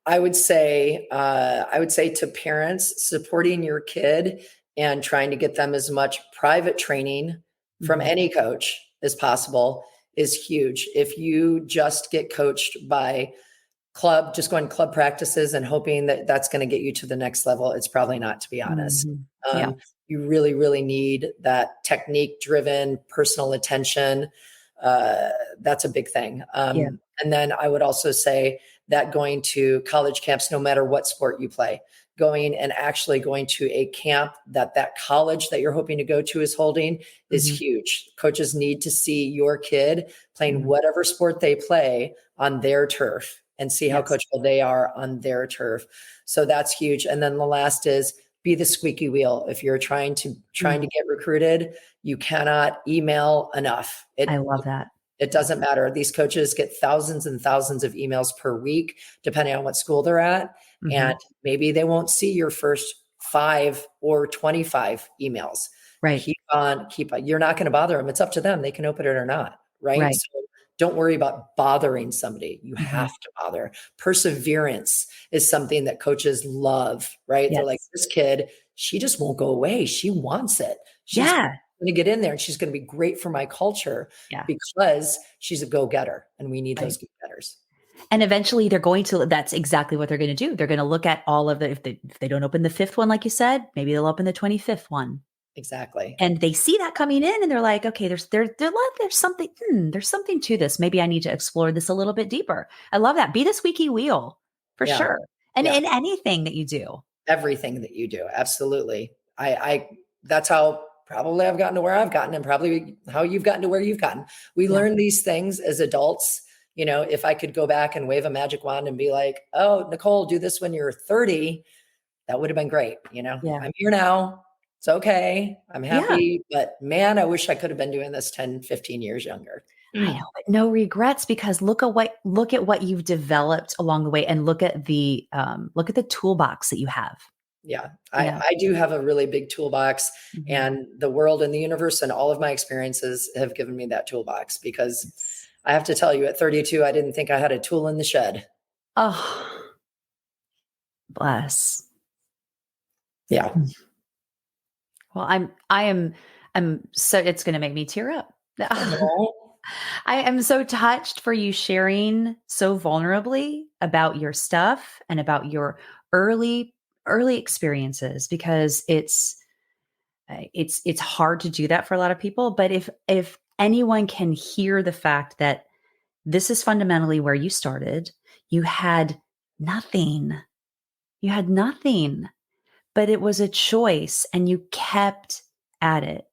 I would say to parents, supporting your kid and trying to get them as much private training from Mhm. any coach as possible is huge. If you just get coached by just going club practices and hoping that that's going to get you to the next level, it's probably not, to be honest. Mhm. Yeah. Um, you really, really need that technique driven personal attention. Uh, that's a big thing. Yeah. And then I would also say that going to college camps, no matter what sport you play, going and actually going to a camp that college that you're hoping to go to is holding is Mhm. huge. Coaches need to see your kid playing Mhm. whatever sport they play on their turf and see how Yes. coachable they are on their turf. So that's huge. And then the last is be the squeaky wheel. If you're trying Mm. to get recruited, you cannot email enough. I love that. It Yeah. doesn't matter. These coaches get thousands and thousands of emails per week, depending on what school they're at. And Mhm. maybe they won't see your first 5 or 25 emails. Right. Keep on. You're not going to bother them. It's up to them. They can open it or not. Right. Right. So don't worry about bothering somebody. You Mhm. have to bother. Perseverance is something that coaches love, right? They're like, Yes. this kid, she just won't go away. She wants it. She's Yeah. going to get in there and she's going to be great for my culture Yeah. because she's a go-getter and we need Right. those go-getters. And eventually that's exactly what they're going to do. They're going to look at all of if they don't open the fifth one, like you said, maybe they'll open the 25th one. Exactly. And they see that coming in and they're like, okay, there's something, there's something to this. Maybe I need to explore this a little bit deeper. I love that. Be the squeaky wheel for Yeah. sure. And Yeah. in anything that you do. Everything that you do. Absolutely. That's how probably I've gotten to where I've gotten and probably how you've gotten to where you've gotten. We Yeah. learn these things as adults. You know, if I could go back and wave a magic wand and be like, oh, Nicole, do this when you're 30, that would have been great. You know, Yeah. I'm here now. It's okay. I'm Yeah. happy. But man, I wish I could have been doing this 10, 15 years younger. I know, but no regrets because look at what you've developed along the way and look at the toolbox that you have. Yeah, Yeah. I do have a really big toolbox, Mhm. and the world and the universe and all of my experiences have given me that toolbox because Yes. I have to tell you, at 32, I didn't think I had a tool in the shed. Oh, bless. Yeah. Mm. Well, I'm so it's going to make me tear up. Oh, I am so touched for you sharing so vulnerably about your stuff and about your early experiences because it's hard to do that for a lot of people, but if anyone can hear the fact that this is fundamentally where you started, you had nothing. You had nothing, but it was a choice and you kept at it.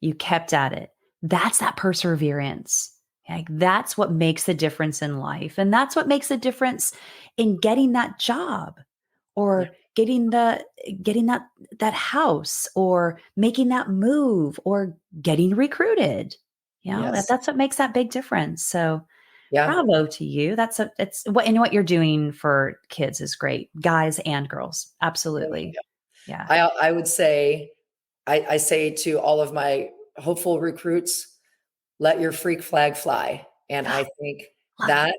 You kept at it. That's that perseverance. Like that's what makes the difference in life. And that's what makes the difference in getting that job yeah. or getting that house or making that move or getting recruited. You know, Yes. that's what makes that big difference. So Yeah. bravo to you. It's what you're doing for kids is great. Guys and girls. Thank Absolutely. you. Yeah. I would say, I say to all of my hopeful recruits, let your freak flag fly. And I think Love it. that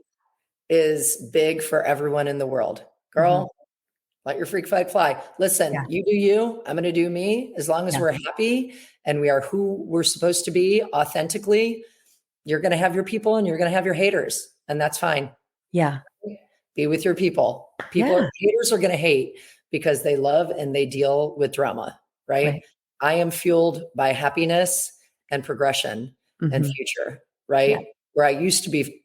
is big for everyone in the world. Mhm. Girl, let your freak flag fly. Yeah. Listen, you do you. I'm going to do me. As long as Yeah. we're happy and we are who we're supposed to be authentically, you're going to have your people and you're going to have your haters. And that's fine. Yeah. Be with your people. Yeah. Haters are going to hate because they love and they deal with drama, right? Right. I am fueled by happiness and progression and Mhm. future, Yeah. right? Where I used to be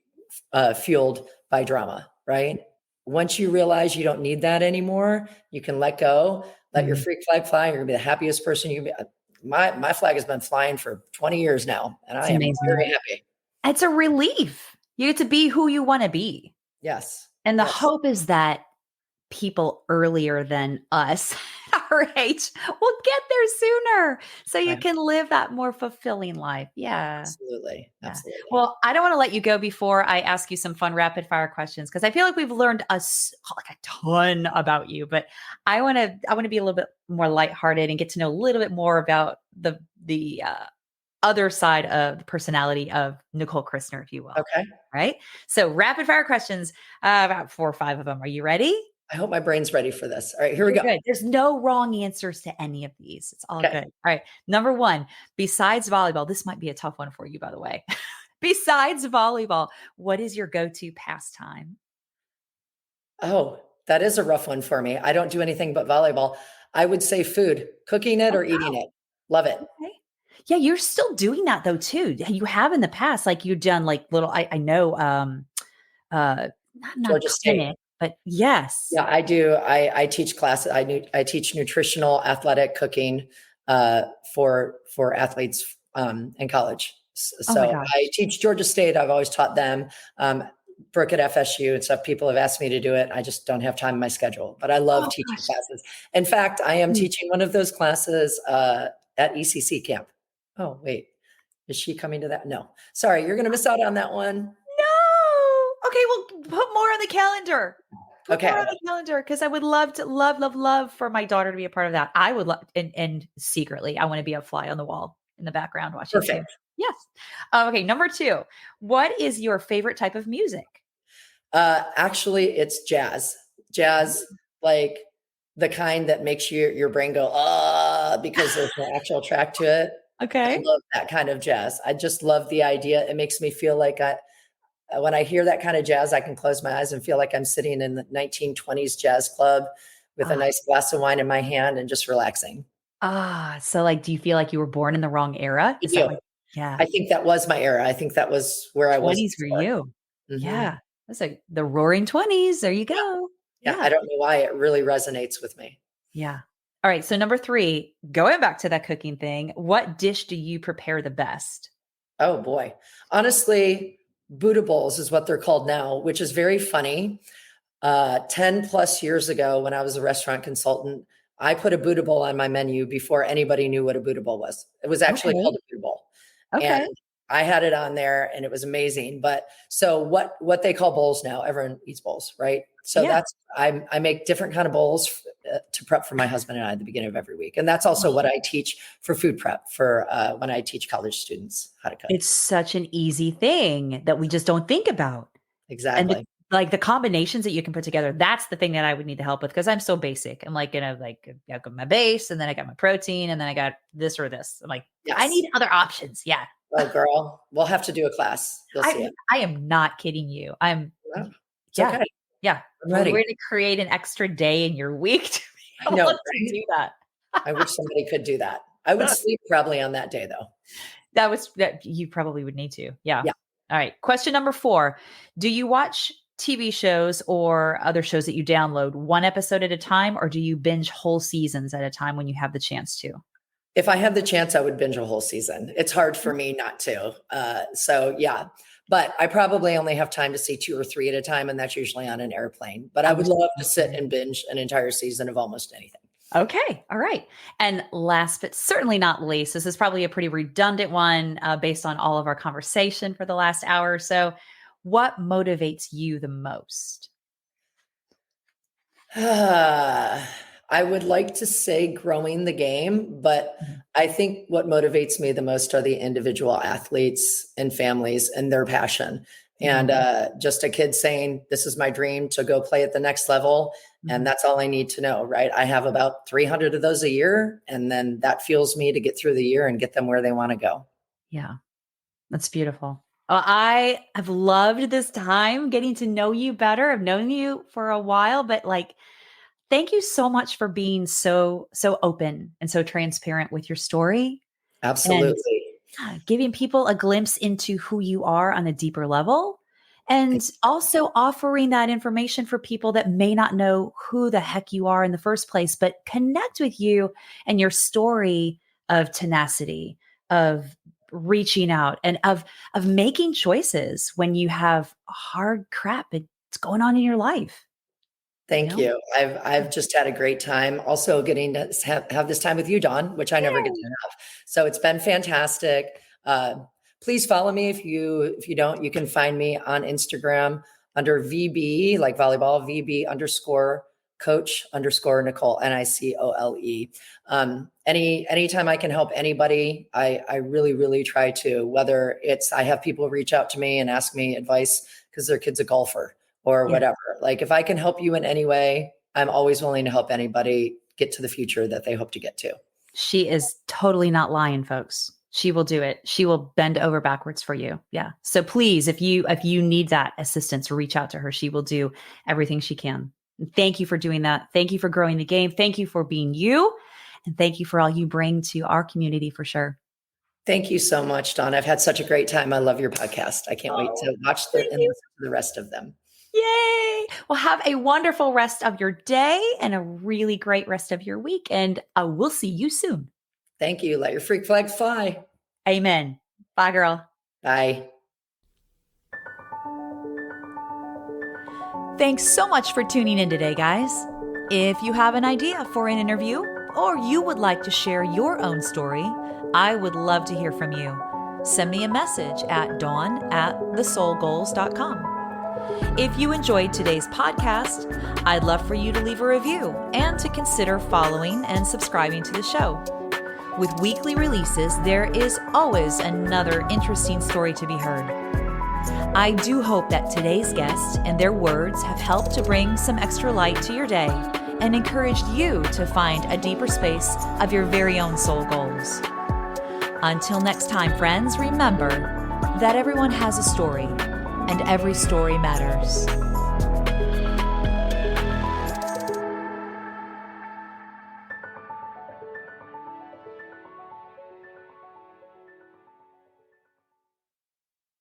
fueled by drama, right? Once you realize you don't need that anymore, you can let go, let your Mhm. freak flag fly. You're gonna be the happiest person you can be. My flag has been flying for 20 years now, and It's I am very amazing. happy. It's a relief. You get to be who you wanna be. Yes. And the Yes. hope is that people earlier than us our age will get there sooner so you Right. can live that more fulfilling life. Yeah. Absolutely. Yeah. Absolutely. Well, I don't want to let you go before I ask you some fun rapid fire questions because I feel like we've learned like a ton about you, but I want to be a little bit more lighthearted and get to know a little bit more about the other side of the personality of Nicole Christner, if you will. Okay. Right. So rapid fire questions, about 4 or 5 of them. Are you ready? I hope my brain's ready for this. All right, here we You're go. good. There's no wrong answers to any of these. It's all Okay. good. All right. Number one, besides volleyball, this might be a tough one for you, by the way. Besides volleyball, what is your go-to pastime? Oh, that is a rough one for me. I don't do anything but volleyball. I would say food, cooking it Oh, or eating wow. it. Love it. Okay. Yeah, you're still doing that though too. You have in the past, like you've done like little. I know. Uh, not Georgia State. clinic. but yes. Yeah, I do. I teach classes. I teach nutritional athletic cooking for athletes in college. Oh my So I gosh. teach Georgia State. I've always taught them. Brooke at FSU and stuff. People have asked me to do it. I just don't have time in my schedule, but I love Oh teaching gosh. classes. In fact, I am Mm. teaching one of those classes at ECC camp. Oh, wait. Is she coming to that? No. Sorry, you're going to miss out on that one. No. Okay, well, put more on the calendar. Put Okay. more on the calendar because I would love to love for my daughter to be a part of that. I would love and secretly I want to be a fly on the wall in the background watching too. Perfect. Yes. Okay, number 2. What is your favorite type of music? Actually, it's jazz. Jazz, like the kind that makes your brain go, because there's no actual track to it. I Okay. love that kind of jazz. I just love the idea. It makes me feel like when I hear that kind of jazz, I can close my eyes and feel like I'm sitting in the 1920s jazz club with a Ah, nice glass of wine in my hand and just relaxing. so like, do you feel like you were born in the wrong era? I Is that do. like, yeah, I think that was my era. I think that was where I was 20s for before. you? Mhm. Yeah, that's like the roaring 20s. There you Yeah. go. Yeah. Yeah. I don't know why it really resonates with me. Yeah. All right. So number 3, going back to that cooking thing, what dish do you prepare the best? Oh boy. Honestly, Buddha bowls is what they're called now, which is very funny. 10 plus years ago, when I was a restaurant consultant, I put a Buddha bowl on my menu before anybody knew what a Buddha bowl was. It was actually Okay. called a Buddha bowl. And Okay. I had it on there and it was amazing. But so what they call bowls now, everyone eats bowls, right? So Yeah. that's I make different kind of bowls to prep for my husband and I at the beginning of every week. And that's also what I teach for food prep for when I teach college students how to cook. It's such an easy thing that we just don't think about. And Exactly. the combinations that you can put together, that's the thing that I would need the help with because I'm so basic. I'm like, like I got my base and then I got my protein and then I got this or this. I'm like, I Yes. need other options. Yeah. Oh, girl, we'll have to do a class. You'll see I it. I am not kidding you. No, it's Yeah. okay. Yeah. I'm We're ready. going to create an extra day in your week to I be know, able to right? do that. I wish somebody could do that. I would sleep probably on that day though. That you probably would need to. Yeah. Yeah. All right. Question number 4. Do you watch TV shows or other shows that you download one episode at a time, or do you binge whole seasons at a time when you have the chance to? If I had the chance, I would binge a whole season. It's hard for me not to. So yeah, but I probably only have time to see 2 or 3 at a time, and that's usually on an airplane. But I I would was love to sit and binge an entire season of almost anything. Okay. All right. And last but certainly not least, this is probably a pretty redundant one based on all of our conversation for the last hour or so. What motivates you the most? I would like to say growing the game, but Mhm. I think what motivates me the most are the individual athletes and families and their passion. And Mhm. just a kid saying, this is my dream to go play at the next level. And Mhm. that's all I need to know, right? I have about 300 of those a year. And then that fuels me to get through the year and get them where they want to go. Yeah. That's beautiful. I have loved this time getting to know you better. I've known you for a while, but like, thank you so much for being so open and so transparent with your story and Absolutely. giving people a glimpse into who you are on a deeper level. And also offering that information for people that may not know who the heck you are in the first place, but connect with you and your story of tenacity, of reaching out and of making choices when you have hard crap it's going on in your life, you Thank know? you. I've just had a great time. Also getting to have this time with you, Dawn, which I never get to Yay. have. So it's been fantastic. Please follow me if you don't. You can find me on Instagram under VB like volleyball VB underscore coach underscore Nicole Nicole. Anytime I can help anybody, I really try to. Whether it's I have people reach out to me and ask me advice because their kid's a golfer or Yeah. whatever. Like if I can help you in any way, I'm always willing to help anybody get to the future that they hope to get to. She is totally not lying, folks. She will do it. She will bend over backwards for you. Yeah. So please, if you need that assistance, reach out to her. She will do everything she can. Thank you for doing that. Thank you for growing the game. Thank you for being you. And thank you for all you bring to our community for sure. Thank you so much, Dawn. I've had such a great time. I love your podcast. I can't wait Oh, to watch thank and you. listen to the rest of them. Yay! Well, have a wonderful rest of your day and a really great rest of your week. And we'll see you soon. Thank you. Let your freak flags fly. Amen. Bye, girl. Bye. Thanks so much for tuning in today, guys. If you have an idea for an interview or you would like to share your own story, I would love to hear from you. Send me a message at dawn@thesoulgoals.com. If you enjoyed today's podcast, I'd love for you to leave a review and to consider following and subscribing to the show. With weekly releases, there is always another interesting story to be heard. I do hope that today's guests and their words have helped to bring some extra light to your day and encouraged you to find a deeper space of your very own soul goals. Until next time, friends, remember that everyone has a story and every story matters.